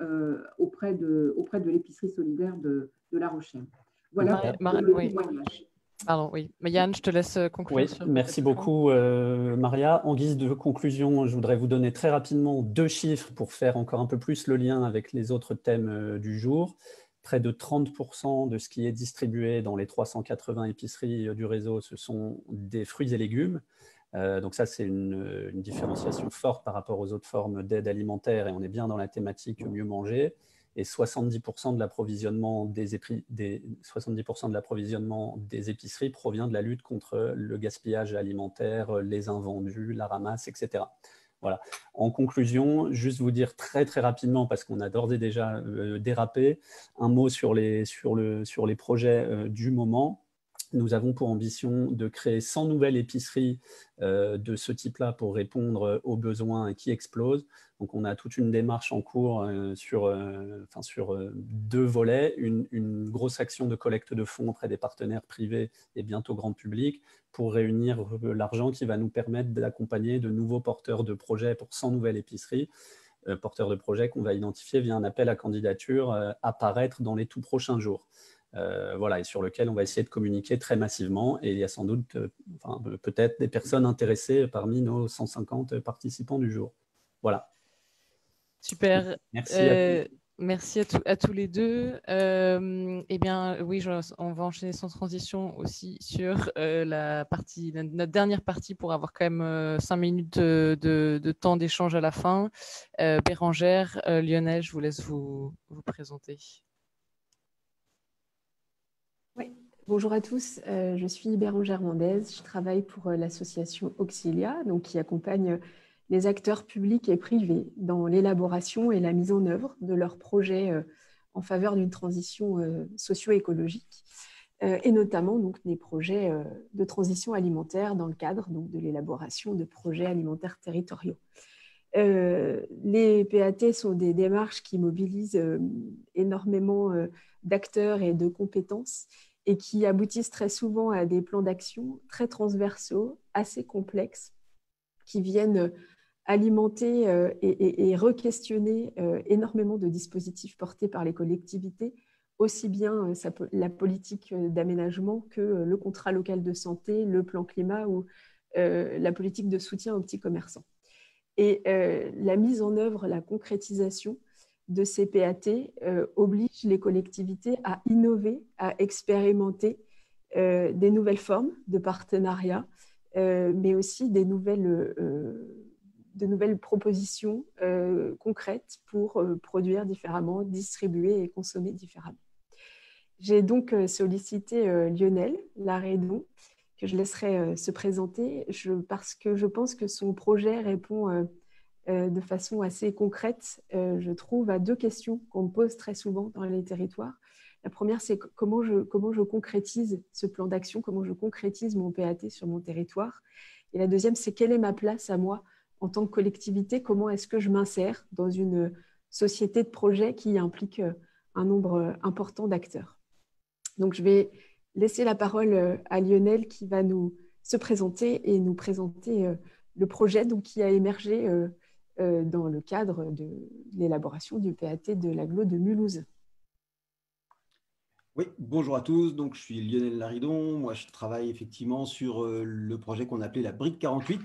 auprès de l'épicerie solidaire de La Rochelle. Voilà le témoignage.
Pardon, oui. Mais Yann, je te laisse conclure.
Oui, merci beaucoup, Maria. En guise de conclusion, je voudrais vous donner très rapidement 2 chiffres pour faire encore un peu plus le lien avec les autres thèmes du jour. Près de 30% de ce qui est distribué dans les 380 épiceries du réseau, ce sont des fruits et légumes. Donc ça, c'est une différenciation forte par rapport aux autres formes d'aide alimentaire, et on est bien dans la thématique mieux manger. Et 70% de l'approvisionnement des épiceries provient de la lutte contre le gaspillage alimentaire, les invendus, la ramasse, etc. Voilà. En conclusion, juste vous dire très très rapidement, parce qu'on a d'ores et déjà dérapé, un mot sur les projets du moment. Nous avons pour ambition de créer 100 nouvelles épiceries de ce type-là pour répondre aux besoins qui explosent. Donc, on a toute une démarche en cours sur 2 volets. Une grosse action de collecte de fonds auprès des partenaires privés et bientôt grand public pour réunir l'argent qui va nous permettre d'accompagner de nouveaux porteurs de projets pour 100 nouvelles épiceries. Porteurs de projets qu'on va identifier via un appel à candidature apparaître dans les tout prochains jours. Voilà, et sur lequel on va essayer de communiquer très massivement. Et il y a sans doute peut-être des personnes intéressées parmi nos 150 participants du jour. Voilà.
Super.
Merci
merci à tous les deux. Eh bien, oui, on va enchaîner sans transition aussi sur notre dernière partie pour avoir quand même 5 minutes de temps d'échange à la fin. Bérangère, Lionel, je vous laisse vous présenter.
Oui, bonjour à tous, je suis Bérangère Mendez, je travaille pour l'association Auxilia, donc qui accompagne les acteurs publics et privés dans l'élaboration et la mise en œuvre de leurs projets en faveur d'une transition socio-écologique, et notamment donc, des projets de transition alimentaire dans le cadre donc, de l'élaboration de projets alimentaires territoriaux. Les PAT sont des démarches qui mobilisent énormément d'acteurs et de compétences et qui aboutissent très souvent à des plans d'action très transversaux, assez complexes, qui viennent alimenter et re-questionner énormément de dispositifs portés par les collectivités, aussi bien la politique d'aménagement que le contrat local de santé, le plan climat ou la politique de soutien aux petits commerçants. Et la mise en œuvre, la concrétisation de ces PAT oblige les collectivités à innover, à expérimenter des nouvelles formes de partenariat, mais aussi de nouvelles propositions concrètes pour produire différemment, distribuer et consommer différemment. J'ai donc sollicité Lionel Laredon, que je laisserai se présenter, parce que je pense que son projet répond de façon assez concrète, je trouve, à 2 questions qu'on me pose très souvent dans les territoires. La première, c'est comment je concrétise ce plan d'action, comment je concrétise mon PAT sur mon territoire. Et la deuxième, c'est quelle est ma place à moi en tant que collectivité, comment est-ce que je m'insère dans une société de projet qui implique un nombre important d'acteurs. Donc, je vais laisser la parole à Lionel qui va nous se présenter et nous présenter le projet donc, qui a émergé dans le cadre de l'élaboration du PAT de l'agglo de Mulhouse.
Oui, bonjour à tous. Donc, je suis Lionel Laredon. Moi, je travaille effectivement sur le projet qu'on appelait la Brique 48.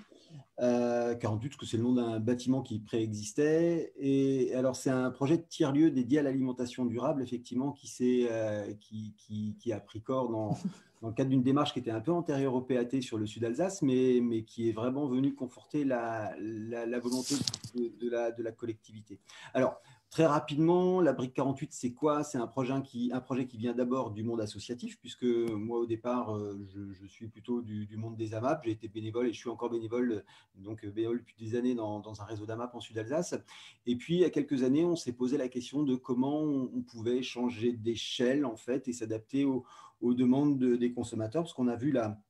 48, parce que c'est le nom d'un bâtiment qui préexistait. Et alors, c'est un projet de tiers-lieu dédié à l'alimentation durable, effectivement, qui a pris corps dans le cadre d'une démarche qui était un peu antérieure au PAT sur le Sud-Alsace, mais qui est vraiment venue conforter la volonté de la collectivité. Alors, très rapidement, la Brique 48, c'est quoi? C'est un projet qui vient d'abord du monde associatif, puisque moi, au départ, je suis plutôt du monde des AMAP. J'ai été bénévole et je suis encore bénévole, donc bénévole depuis des années dans un réseau d'AMAP en Sud-Alsace. Et puis, il y a quelques années, on s'est posé la question de comment on pouvait changer d'échelle, en fait, et s'adapter aux demandes des consommateurs, parce qu'on a vu la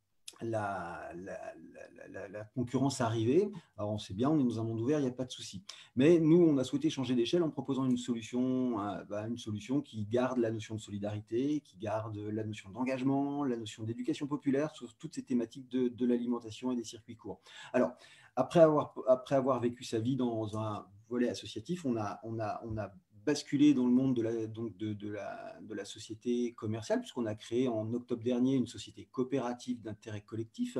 concurrence arriver. Alors, on sait bien, on est dans un monde ouvert, il n'y a pas de souci. Mais nous, on a souhaité changer d'échelle en proposant une solution qui garde la notion de solidarité, qui garde la notion d'engagement, la notion d'éducation populaire sur toutes ces thématiques de l'alimentation et des circuits courts. Alors, après avoir vécu sa vie dans un volet associatif, on a basculé dans le monde de la société commerciale, puisqu'on a créé en octobre dernier une société coopérative d'intérêt collectif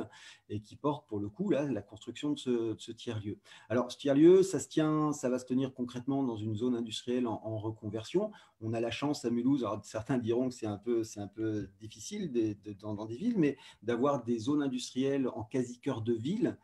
et qui porte pour le coup là, la construction de ce tiers-lieu. Alors ce tiers-lieu, ça va se tenir concrètement dans une zone industrielle en reconversion. On a la chance à Mulhouse, alors certains diront que c'est un peu difficile dans des villes, mais d'avoir des zones industrielles en quasi-cœur de ville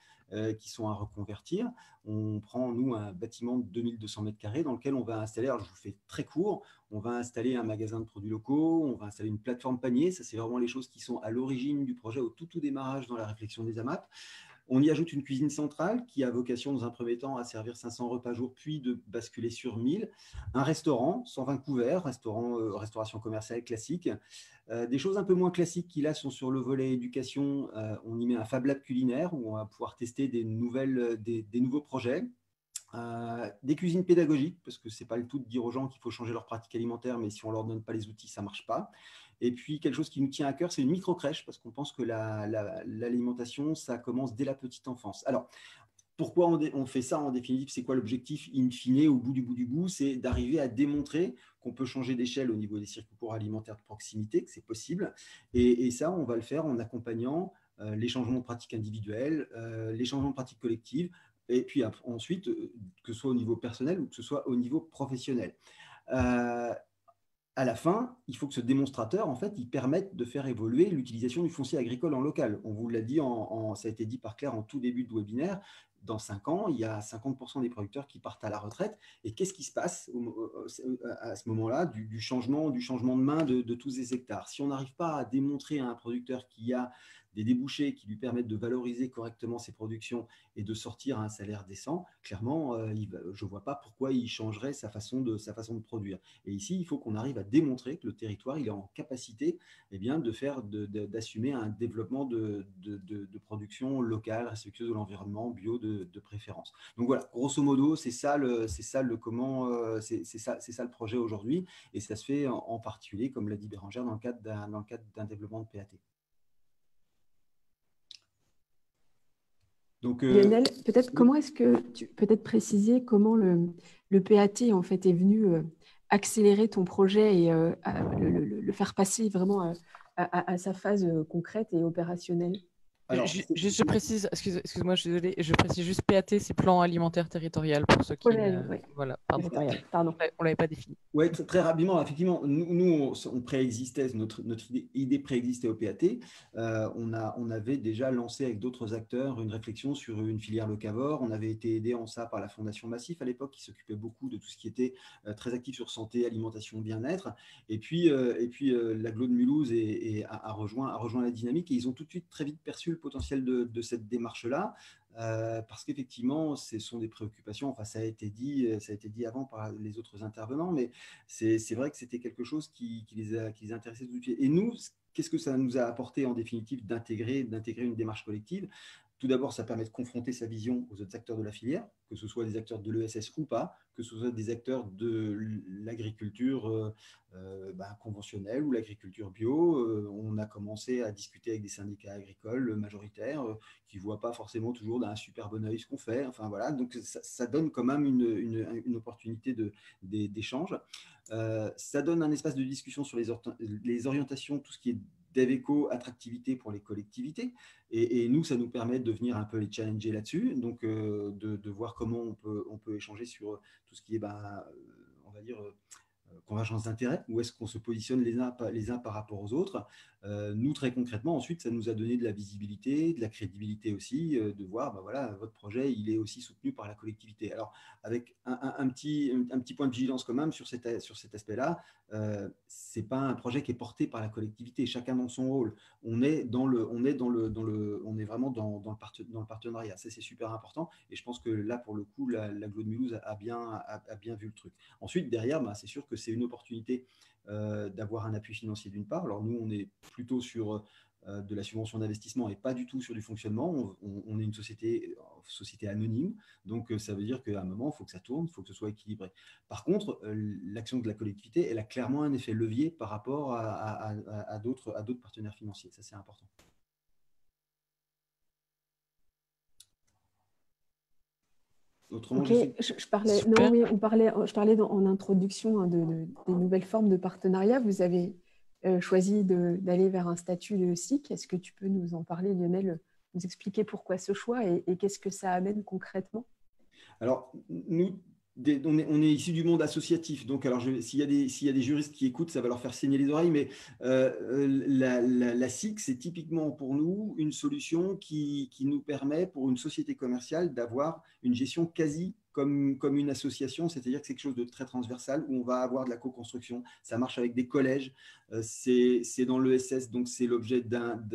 qui sont à reconvertir. On prend, nous, un bâtiment de 2200 m² dans lequel on va installer, alors je vous fais très court, on va installer un magasin de produits locaux, on va installer une plateforme panier, ça c'est vraiment les choses qui sont à l'origine du projet, au tout démarrage dans la réflexion des AMAP. On y ajoute une cuisine centrale qui a vocation, dans un premier temps, à servir 500 repas jour, puis de basculer sur 1000. Un restaurant, 120 couverts, restauration commerciale classique. Des choses un peu moins classiques qui, là, sont sur le volet éducation. On y met un Fab Lab culinaire où on va pouvoir tester des nouveaux projets. Des cuisines pédagogiques, parce que ce n'est pas le tout de dire aux gens qu'il faut changer leur pratique alimentaire, mais si on ne leur donne pas les outils, ça ne marche pas. Et puis, quelque chose qui nous tient à cœur, c'est une micro-crèche, parce qu'on pense que l'alimentation, ça commence dès la petite enfance. Alors, pourquoi on fait ça en définitive? C'est quoi l'objectif in fine, au bout du bout? C'est d'arriver à démontrer qu'on peut changer d'échelle au niveau des circuits courts alimentaires de proximité, que c'est possible. Et ça, on va le faire en accompagnant les changements de pratiques individuelles, les changements de pratiques collectives, et puis ensuite, que ce soit au niveau personnel ou que ce soit au niveau professionnel. À la fin, il faut que ce démonstrateur, en fait, il permette de faire évoluer l'utilisation du foncier agricole en local. On vous l'a dit, ça a été dit par Claire en tout début de webinaire, dans 5 ans, il y a 50% des producteurs qui partent à la retraite. Et qu'est-ce qui se passe à ce moment-là du changement de main de tous ces hectares? Si on n'arrive pas à démontrer à un producteur qu'il a des débouchés qui lui permettent de valoriser correctement ses productions et de sortir à un salaire décent, clairement, je ne vois pas pourquoi il changerait sa façon de produire. Et ici, il faut qu'on arrive à démontrer que le territoire il est en capacité d'assumer un développement de production locale, respectueuse de l'environnement, bio de préférence. Donc voilà, grosso modo, c'est ça le projet aujourd'hui, et ça se fait en particulier, comme l'a dit Bérangère, dans le cadre d'un développement de PAT.
Donc, Lionel, peut-être comment est-ce que tu peux peut-être préciser comment le PAT en fait est venu accélérer ton projet et le faire passer vraiment à sa phase concrète et opérationnelle?
Alors, je précise, excuse-moi, je suis désolée, je précise juste PAT, c'est plan alimentaire territorial pour ceux qui. Voilà, pardon.
Pardon.
On ne l'avait pas défini.
Oui, très rapidement, effectivement, nous on préexistait, notre idée préexistait au PAT. On avait déjà lancé avec d'autres acteurs une réflexion sur une filière locavore. On avait été aidé en ça par la Fondation Massif à l'époque, qui s'occupait beaucoup de tout ce qui était très actif sur santé, alimentation, bien-être. Et puis l'agglo de Mulhouse a rejoint la dynamique, et ils ont tout de suite très vite perçu le potentiel de cette démarche-là. Parce qu'effectivement, ce sont des préoccupations, enfin ça a été dit avant par les autres intervenants, mais c'est vrai que c'était quelque chose qui les intéressait tout de suite. Et nous, qu'est-ce que ça nous a apporté en définitive d'intégrer une démarche collective? Tout d'abord, ça permet de confronter sa vision aux autres acteurs de la filière, que ce soit des acteurs de l'ESS ou pas, que ce soit des acteurs de l'agriculture conventionnelle ou l'agriculture bio. On a commencé à discuter avec des syndicats agricoles majoritaires qui ne voient pas forcément toujours d'un super bon œil ce qu'on fait. Enfin, voilà, donc ça donne quand même une opportunité d'échange. Ça donne un espace de discussion sur les orientations, tout ce qui est d'Aveco, attractivité pour les collectivités. Et nous, ça nous permet de venir un peu les challenger là-dessus, donc de voir comment on peut échanger sur tout ce qui est, on va dire, convergence d'intérêts, où est-ce qu'on se positionne les uns par rapport aux autres. Nous, très concrètement, ensuite, ça nous a donné de la visibilité, de la crédibilité aussi, de voir, voilà, votre projet, il est aussi soutenu par la collectivité. Alors, avec un petit point de vigilance quand même sur cet aspect-là, ce n'est pas un projet qui est porté par la collectivité, chacun dans son rôle. On est vraiment dans le partenariat. Ça, c'est super important. Et je pense que là, pour le coup, l'agglo de Mulhouse a bien vu le truc. Ensuite, derrière, c'est sûr que c'est une opportunité d'avoir un appui financier d'une part. Alors nous, on est plutôt sur de la subvention d'investissement et pas du tout sur du fonctionnement. On est une société anonyme, donc ça veut dire qu'à un moment, il faut que ça tourne, il faut que ce soit équilibré. Par contre, l'action de la collectivité, elle a clairement un effet levier par rapport à d'autres partenaires financiers. Ça, c'est important.
Autrement, je parlais en introduction des nouvelles formes de partenariat. Vous avez choisi d'aller vers un statut de SIC. Est-ce que tu peux nous en parler, Lionel, nous expliquer pourquoi ce choix et qu'est-ce que ça amène concrètement?
Alors, nous, on est issu du monde associatif, donc alors s'il y a des juristes qui écoutent, ça va leur faire saigner les oreilles, mais la SIC, c'est typiquement pour nous une solution qui nous permet, pour une société commerciale, d'avoir une gestion quasi comme une association, c'est-à-dire que c'est quelque chose de très transversal où on va avoir de la co-construction. Ça marche avec des collèges, c'est dans l'ESS, donc c'est l'objet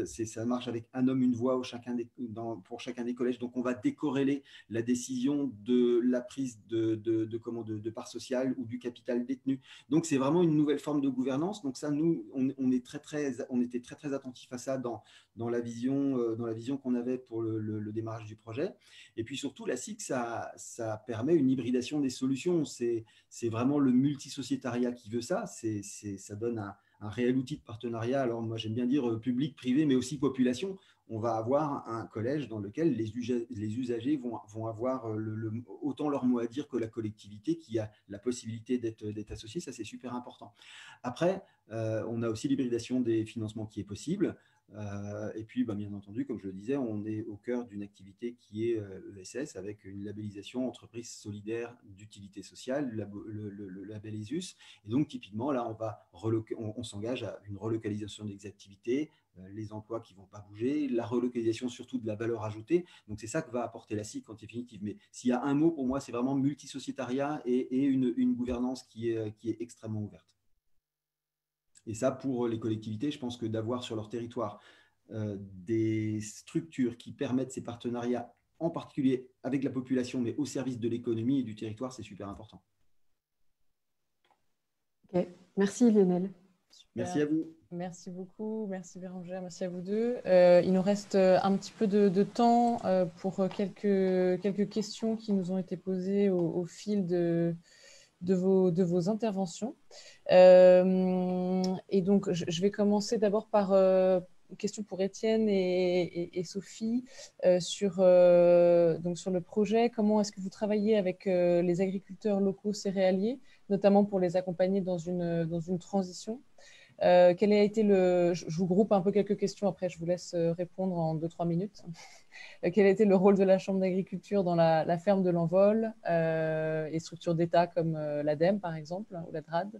ça marche avec un homme, une voix pour chacun des collèges. Donc on va décorréler la décision de la prise de part sociale ou du capital détenu. Donc c'est vraiment une nouvelle forme de gouvernance. Donc ça, nous, on était très attentifs à ça dans la vision qu'on avait pour le démarrage du projet. Et puis surtout, la SIC, ça permet une hybridation des solutions. C'est vraiment le multisociétariat qui veut ça. Ça donne un réel outil de partenariat. Alors moi, j'aime bien dire public, privé, mais aussi population. On va avoir un collège dans lequel les usagers vont avoir autant leur mot à dire que la collectivité qui a la possibilité d'être associée. Ça, c'est super important. Après, on a aussi l'hybridation des financements qui est possible. Et puis, bien entendu, comme je le disais, on est au cœur d'une activité qui est ESS avec une labellisation entreprise solidaire d'utilité sociale, le label ESUS. Et donc, typiquement, là, on s'engage à une relocalisation des activités, les emplois qui ne vont pas bouger, la relocalisation surtout de la valeur ajoutée. Donc, c'est ça que va apporter la SIC en définitive. Mais s'il y a un mot, pour moi, c'est vraiment multisociétariat et une gouvernance qui est extrêmement ouverte. Et ça, pour les collectivités, je pense que d'avoir sur leur territoire des structures qui permettent ces partenariats, en particulier avec la population, mais au service de l'économie et du territoire, c'est super important.
Ok, merci Lionel.
Super.
Merci à vous.
Merci beaucoup, merci Bérangère, merci à vous deux. Il nous reste un petit peu de temps pour quelques questions qui nous ont été posées au fil de vos interventions. Et donc, je vais commencer d'abord par une question pour Étienne et Sophie sur le projet. Comment est-ce que vous travaillez avec les agriculteurs locaux céréaliers, notamment pour les accompagner dans une transition? Quel a été je vous groupe un peu quelques questions, après je vous laisse répondre en 2-3 minutes. Quel a été le rôle de la Chambre d'agriculture dans la ferme de l'Envol et structures d'État comme l'ADEME par exemple, ou la DRAD,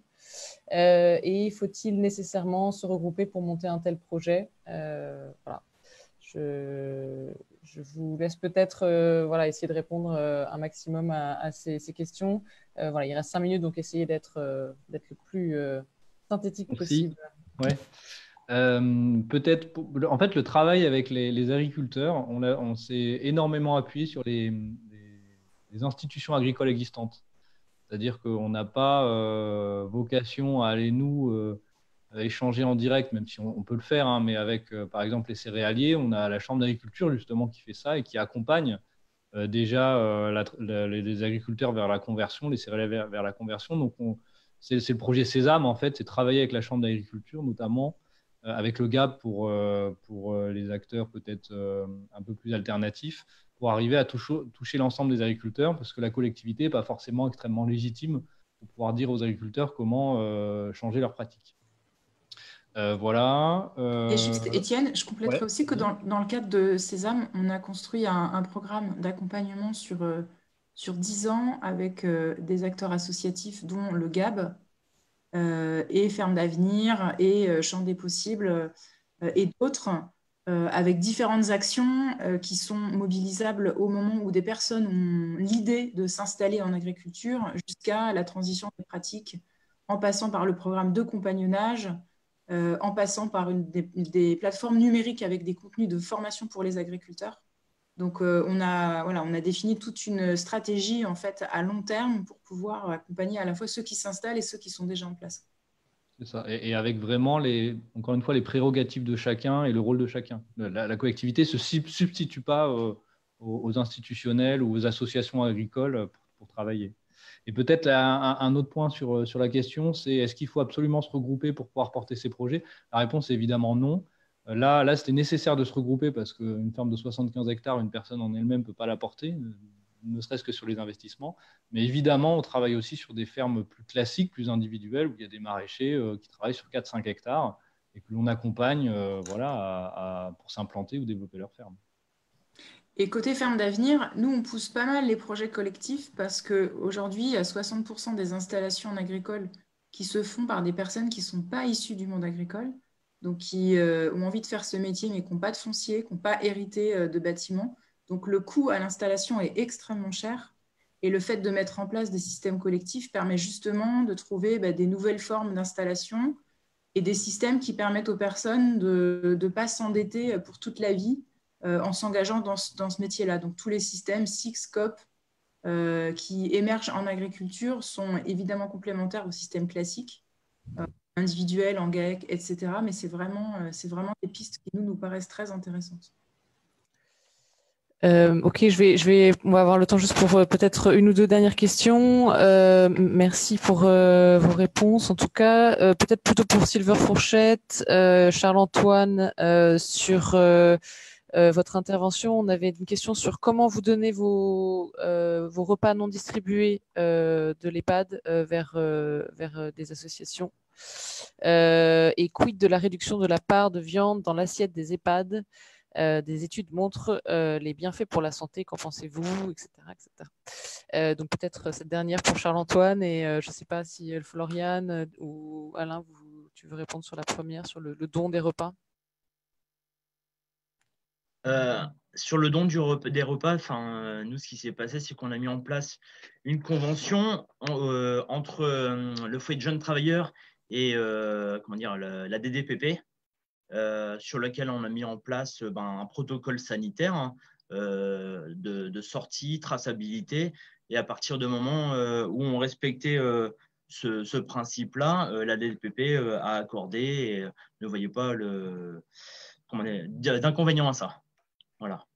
et faut-il nécessairement se regrouper pour monter un tel projet? Voilà. Je vous laisse peut-être essayer de répondre un maximum à ces questions. Il reste 5 minutes, donc essayez d'être le plus synthétique possible.
Ouais. Peut-être, en fait, le travail avec les agriculteurs, on s'est énormément appuyé sur les institutions agricoles existantes. C'est-à-dire qu'on n'a pas vocation à aller échanger en direct, même si on peut le faire, hein, mais avec, par exemple, les céréaliers, on a la Chambre d'agriculture justement qui fait ça et qui accompagne déjà les agriculteurs vers la conversion, les céréaliers vers la conversion. Donc, c'est le projet Sésame, en fait, c'est travailler avec la Chambre d'agriculture, notamment avec le GAB pour les acteurs peut-être un peu plus alternatifs, pour arriver à toucher l'ensemble des agriculteurs, parce que la collectivité n'est pas forcément extrêmement légitime pour pouvoir dire aux agriculteurs comment changer leurs pratiques. Voilà.
Et juste, Étienne, je compléterai aussi que dans le cadre de Sésame, on a construit un programme d'accompagnement sur 10 ans avec des acteurs associatifs, dont le GAB, et Ferme d'Avenir, et Champ des Possibles, et d'autres, avec différentes actions qui sont mobilisables au moment où des personnes ont l'idée de s'installer en agriculture, jusqu'à la transition des pratiques, en passant par le programme de compagnonnage, en passant par des plateformes numériques avec des contenus de formation pour les agriculteurs. Donc, on a défini toute une stratégie en fait, à long terme pour pouvoir accompagner à la fois ceux qui s'installent et ceux qui sont déjà en place.
C'est ça. Et avec vraiment, encore une fois, les prérogatives de chacun et le rôle de chacun. La collectivité ne se substitue pas aux institutionnels ou aux associations agricoles pour travailler. Et peut-être un autre point sur la question, c'est est-ce qu'il faut absolument se regrouper pour pouvoir porter ces projets? La réponse est évidemment non. Là c'était nécessaire de se regrouper parce qu'une ferme de 75 hectares, une personne en elle-même ne peut pas la porter, ne serait-ce que sur les investissements. Mais évidemment, on travaille aussi sur des fermes plus classiques, plus individuelles, où il y a des maraîchers qui travaillent sur 4-5 hectares et que l'on accompagne pour s'implanter ou développer leur ferme.
Et côté Ferme d'Avenir, nous, on pousse pas mal les projets collectifs parce qu'aujourd'hui, il y a 60% des installations agricoles qui se font par des personnes qui ne sont pas issues du monde agricole, donc qui ont envie de faire ce métier mais qui n'ont pas de foncier, qui n'ont pas hérité de bâtiments. Donc le coût à l'installation est extrêmement cher Et le fait de mettre en place des systèmes collectifs permet justement de trouver des nouvelles formes d'installation et des systèmes qui permettent aux personnes de ne pas s'endetter pour toute la vie en s'engageant dans ce métier-là. Donc, tous les systèmes SIC, COP qui émergent en agriculture sont évidemment complémentaires aux systèmes classiques, individuels, en GAEC, etc. Mais c'est vraiment des pistes qui nous paraissent très intéressantes.
Ok, on va avoir le temps juste pour peut-être une ou deux dernières questions. Merci pour vos réponses. En tout cas, peut-être plutôt pour Silver Fourchette, Charles-Antoine, sur votre intervention, on avait une question sur comment vous donnez vos repas non distribués de l'EHPAD vers des associations. Et quid de la réduction de la part de viande dans l'assiette des EHPAD? Des études montrent les bienfaits pour la santé, qu'en pensez-vous, etc. Donc peut-être cette dernière pour Charles-Antoine, et je ne sais pas si Floriane ou Alain, tu veux répondre sur la première, sur le don des repas.
Sur le don des repas, nous, ce qui s'est passé, c'est qu'on a mis en place une convention entre le foyer de jeunes travailleurs et la DDPP, sur lequel on a mis en place un protocole sanitaire de sortie, traçabilité. Et à partir du moment où on respectait ce principe-là, la DDPP a accordé et ne voyait pas d'inconvénient à ça. Voilà.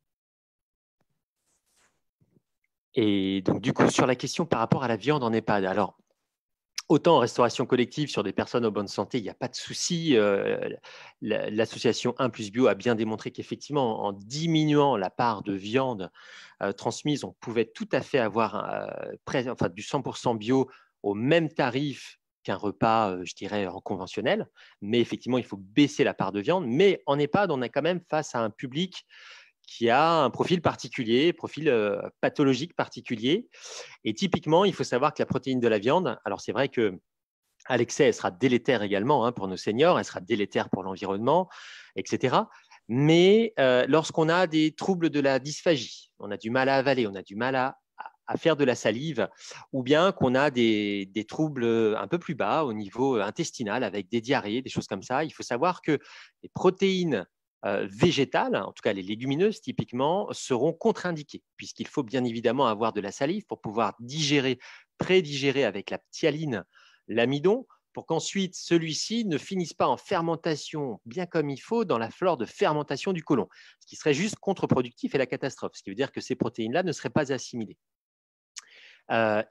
Et donc, du coup, sur la question par rapport à la viande en EHPAD, alors, autant en restauration collective sur des personnes en bonne santé, il n'y a pas de souci. L'association 1+Bio a bien démontré qu'effectivement, en diminuant la part de viande transmise, on pouvait tout à fait avoir du 100% bio au même tarif qu'un repas, je dirais, en conventionnel. Mais effectivement, il faut baisser la part de viande. Mais en EHPAD, on est quand même face à un public qui a un profil particulier, profil pathologique particulier. Et typiquement, il faut savoir que la protéine de la viande, alors c'est vrai qu'à l'excès, elle sera délétère également pour nos seniors, elle sera délétère pour l'environnement, etc. Mais lorsqu'on a des troubles de la dysphagie, on a du mal à avaler, on a du mal à faire de la salive, ou bien qu'on a des troubles un peu plus bas au niveau intestinal avec des diarrhées, des choses comme ça, il faut savoir que les protéines végétales, en tout cas les légumineuses typiquement, seront contre-indiquées, puisqu'il faut bien évidemment avoir de la salive pour pouvoir prédigérer avec la ptyaline l'amidon, pour qu'ensuite celui-ci ne finisse pas en fermentation bien comme il faut dans la flore de fermentation du côlon, ce qui serait juste contre-productif et la catastrophe, ce qui veut dire que ces protéines-là ne seraient pas assimilées.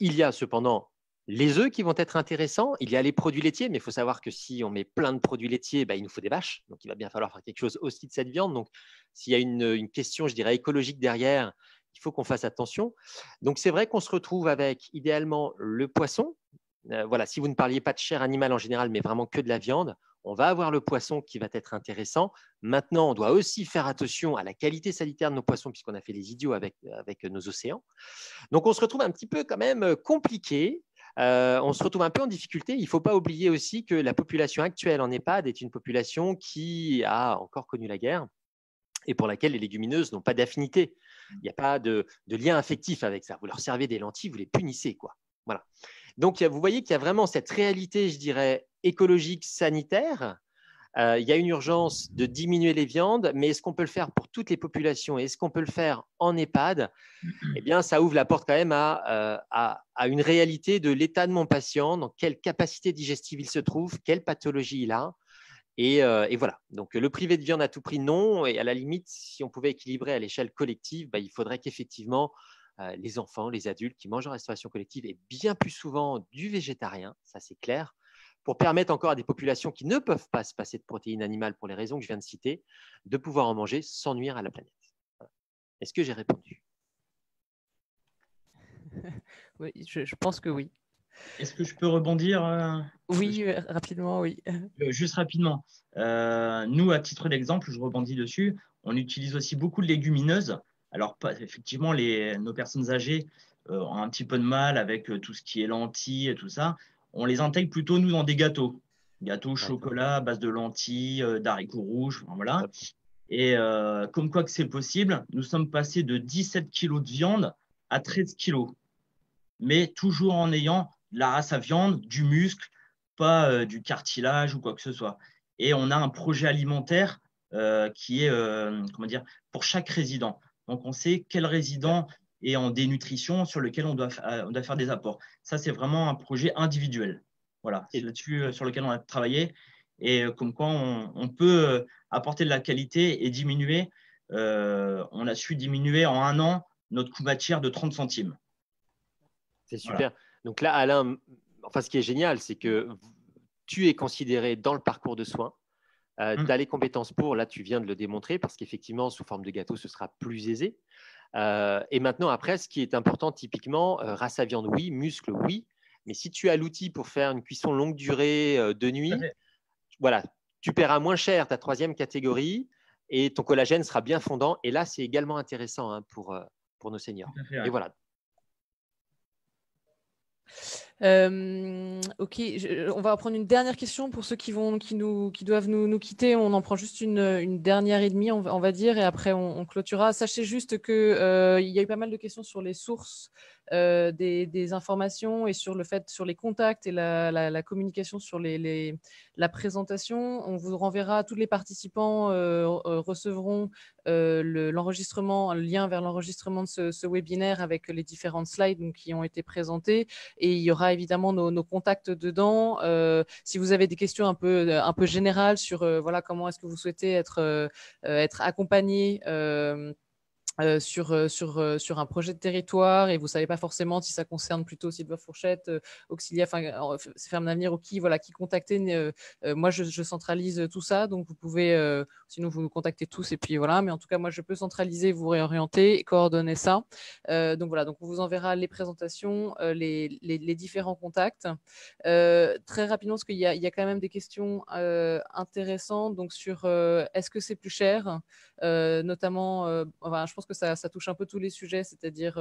Il y a cependant les œufs qui vont être intéressants, il y a les produits laitiers, mais il faut savoir que si on met plein de produits laitiers, il nous faut des vaches, donc il va bien falloir faire quelque chose aussi de cette viande. Donc, s'il y a une question, je dirais, écologique derrière, il faut qu'on fasse attention. Donc, c'est vrai qu'on se retrouve avec, idéalement, le poisson. Voilà, si vous ne parliez pas de chair animale en général, mais vraiment que de la viande, on va avoir le poisson qui va être intéressant. Maintenant, on doit aussi faire attention à la qualité sanitaire de nos poissons, puisqu'on a fait les idiots avec nos océans. Donc, on se retrouve un petit peu quand même compliqué. On se retrouve un peu en difficulté. Il ne faut pas oublier aussi que la population actuelle en EHPAD est une population qui a encore connu la guerre et pour laquelle les légumineuses n'ont pas d'affinité. Il n'y a pas de lien affectif avec ça. Vous leur servez des lentilles, vous les punissez, quoi. Voilà. Donc, vous voyez qu'il y a vraiment cette réalité, je dirais, écologique, sanitaire. Il y a une urgence de diminuer les viandes, mais est-ce qu'on peut le faire pour toutes les populations? Est-ce qu'on peut le faire en EHPAD? Eh bien, ça ouvre la porte quand même à une réalité de l'état de mon patient, dans quelle capacité digestive il se trouve, quelle pathologie il a. Et voilà. Donc, le privé de viande à tout prix, non. Et à la limite, si on pouvait équilibrer à l'échelle collective, il faudrait qu'effectivement, les enfants, les adultes qui mangent en restauration collective aient bien plus souvent du végétarien, ça c'est clair, pour permettre encore à des populations qui ne peuvent pas se passer de protéines animales pour les raisons que je viens de citer, de pouvoir en manger sans nuire à la planète. Voilà. Est-ce que j'ai répondu?
Oui, je pense que oui.
Est-ce que je peux rebondir
Oui, rapidement, oui.
Juste rapidement. Nous, à titre d'exemple, je rebondis dessus, on utilise aussi beaucoup de légumineuses. Alors, effectivement, nos personnes âgées ont un petit peu de mal avec tout ce qui est lentilles et tout ça. On les intègre plutôt, nous, dans des gâteaux. Gâteaux au chocolat à base de lentilles, d'haricots rouges, voilà. Et comme quoi que c'est possible, nous sommes passés de 17 kilos de viande à 13 kilos. mais toujours en ayant de la race à viande, du muscle, pas du cartilage ou quoi que ce soit. Et on a un projet alimentaire qui est comment dire, pour chaque résident. Donc, on sait quel résident est en dénutrition sur lequel on doit faire des apports. Ça, c'est vraiment un projet individuel. Voilà, c'est là-dessus sur lequel on a travaillé. Et comme quoi, on peut apporter de la qualité et diminuer. On a su diminuer en 1 an notre coût matière de 30 centimes.
C'est super. Voilà. Donc là, Alain, enfin, ce qui est génial, c'est que tu es considéré dans le parcours de soins. Tu as les compétences pour, là, tu viens de le démontrer, parce qu'effectivement, sous forme de gâteau, ce sera plus aisé. Et maintenant, après, ce qui est important, typiquement, race à viande, oui, muscle, oui. Mais si tu as l'outil pour faire une cuisson longue durée de nuit, voilà, tu paieras moins cher ta 3e catégorie et ton collagène sera bien fondant. Et là, c'est également intéressant hein, pour nos seniors. Et voilà.
Ok, on va prendre une dernière question pour ceux qui doivent nous quitter. On en prend juste une dernière et demie, on va dire, et après on clôturera. Sachez juste que il y a eu pas mal de questions sur les sources des informations et sur les contacts et la communication sur la présentation. On vous renverra, tous les participants recevront l'enregistrement, un lien vers l'enregistrement de ce webinaire avec les différentes slides donc, qui ont été présentées. Et il y aura évidemment nos contacts dedans. Si vous avez des questions un peu générales sur voilà, comment est-ce que vous souhaitez être accompagné sur un projet de territoire et vous ne savez pas forcément si ça concerne plutôt Silver Fourchette, Auxilia, Ferme d'Avenir ou qui contacter. Moi, je centralise tout ça, donc vous pouvez, sinon vous nous contactez tous et puis voilà. Mais en tout cas, moi, je peux centraliser, vous réorienter et coordonner ça. Donc voilà, donc on vous enverra les présentations, les différents contacts. Très rapidement, parce qu'il y a quand même des questions intéressantes donc sur est-ce que c'est plus cher, notamment, enfin, je pense que ça touche un peu tous les sujets, c'est-à-dire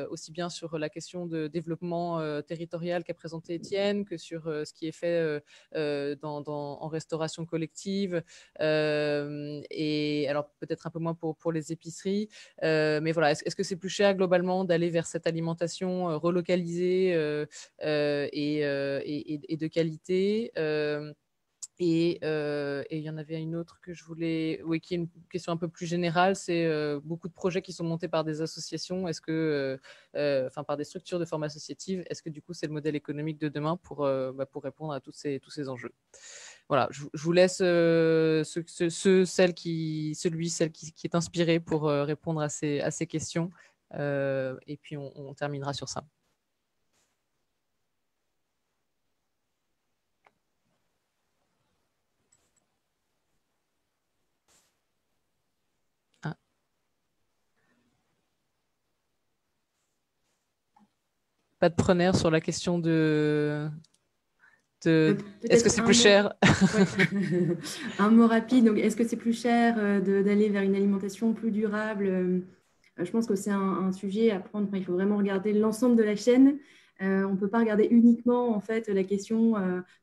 aussi bien sur la question de développement territorial qu'a présenté Étienne, que sur ce qui est fait en restauration collective, et alors peut-être un peu moins pour les épiceries, mais voilà, est-ce que c'est plus cher globalement d'aller vers cette alimentation relocalisée et de qualité et il y en avait une autre que je voulais, oui, qui est une question un peu plus générale, c'est beaucoup de projets qui sont montés par des associations, est-ce que, enfin par des structures de forme associative, est-ce que du coup c'est le modèle économique de demain pour répondre à tous ces enjeux. Voilà, je vous laisse celle qui est inspiré pour répondre à ces questions, et puis on terminera sur ça. Pas de preneur sur la question de est-ce que c'est plus cher?
Un mot rapide. Donc, est-ce que c'est plus cher d'aller vers une alimentation plus durable? Je pense que c'est un sujet à prendre. Il faut vraiment regarder l'ensemble de la chaîne. On ne peut pas regarder uniquement en fait la question.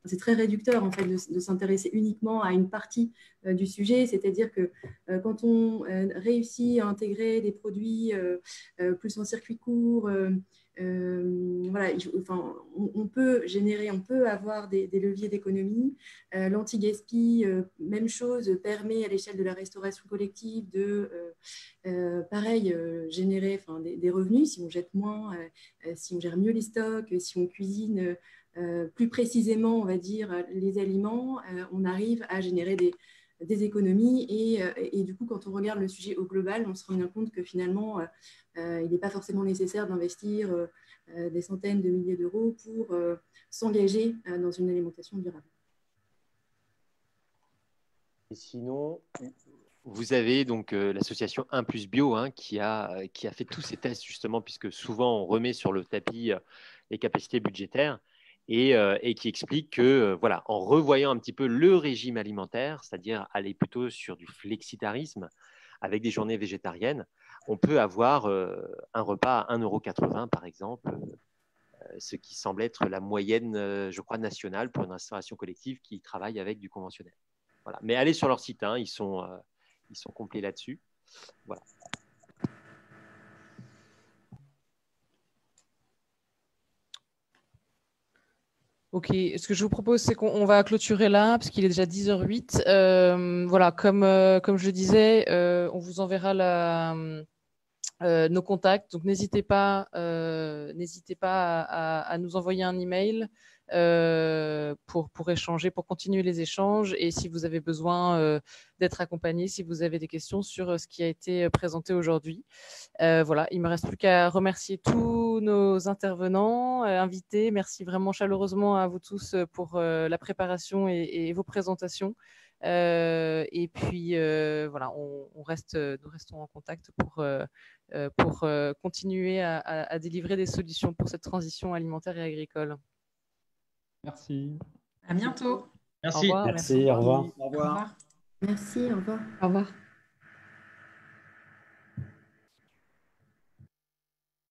C'est très réducteur en fait de s'intéresser uniquement à une partie du sujet. C'est-à-dire que quand on réussit à intégrer des produits plus en circuit court, voilà, on peut avoir des leviers d'économie. L'anti-gaspi, même chose, permet à l'échelle de la restauration collective de, pareil, générer des revenus si on jette moins, si on gère mieux les stocks, si on cuisine plus précisément, on va dire, les aliments, on arrive à générer des économies et du coup, quand on regarde le sujet au global, on se rend bien compte que finalement, il n'est pas forcément nécessaire d'investir des centaines de milliers d'euros pour s'engager dans une alimentation durable.
Et sinon, vous avez donc l'association 1+Bio hein, qui a fait tous ces tests justement, puisque souvent on remet sur le tapis les capacités budgétaires et qui explique que voilà, en revoyant un petit peu le régime alimentaire, c'est-à-dire aller plutôt sur du flexitarisme avec des journées végétariennes, on peut avoir un repas à 1,80 € par exemple, ce qui semble être la moyenne, je crois, nationale pour une restauration collective qui travaille avec du conventionnel. Voilà. Mais allez sur leur site, hein, ils sont complets là-dessus. Voilà.
Ok, ce que je vous propose, c'est qu'on va clôturer là, parce qu'il est déjà 10h08. Voilà, comme je disais, on vous enverra nos contacts. Donc, n'hésitez pas à nous envoyer un email pour échanger, pour continuer les échanges. Et si vous avez besoin d'être accompagné, si vous avez des questions sur ce qui a été présenté aujourd'hui. Voilà, il ne me reste plus qu'à remercier tous nos intervenants, invités. Merci vraiment chaleureusement à vous tous pour la préparation et vos présentations. Et puis, voilà, nous restons en contact pour continuer à délivrer des solutions pour cette transition alimentaire et agricole.
Merci.
À bientôt.
Merci.
Au revoir.
Merci, au revoir.
Au revoir.
Merci, au revoir.
Au revoir.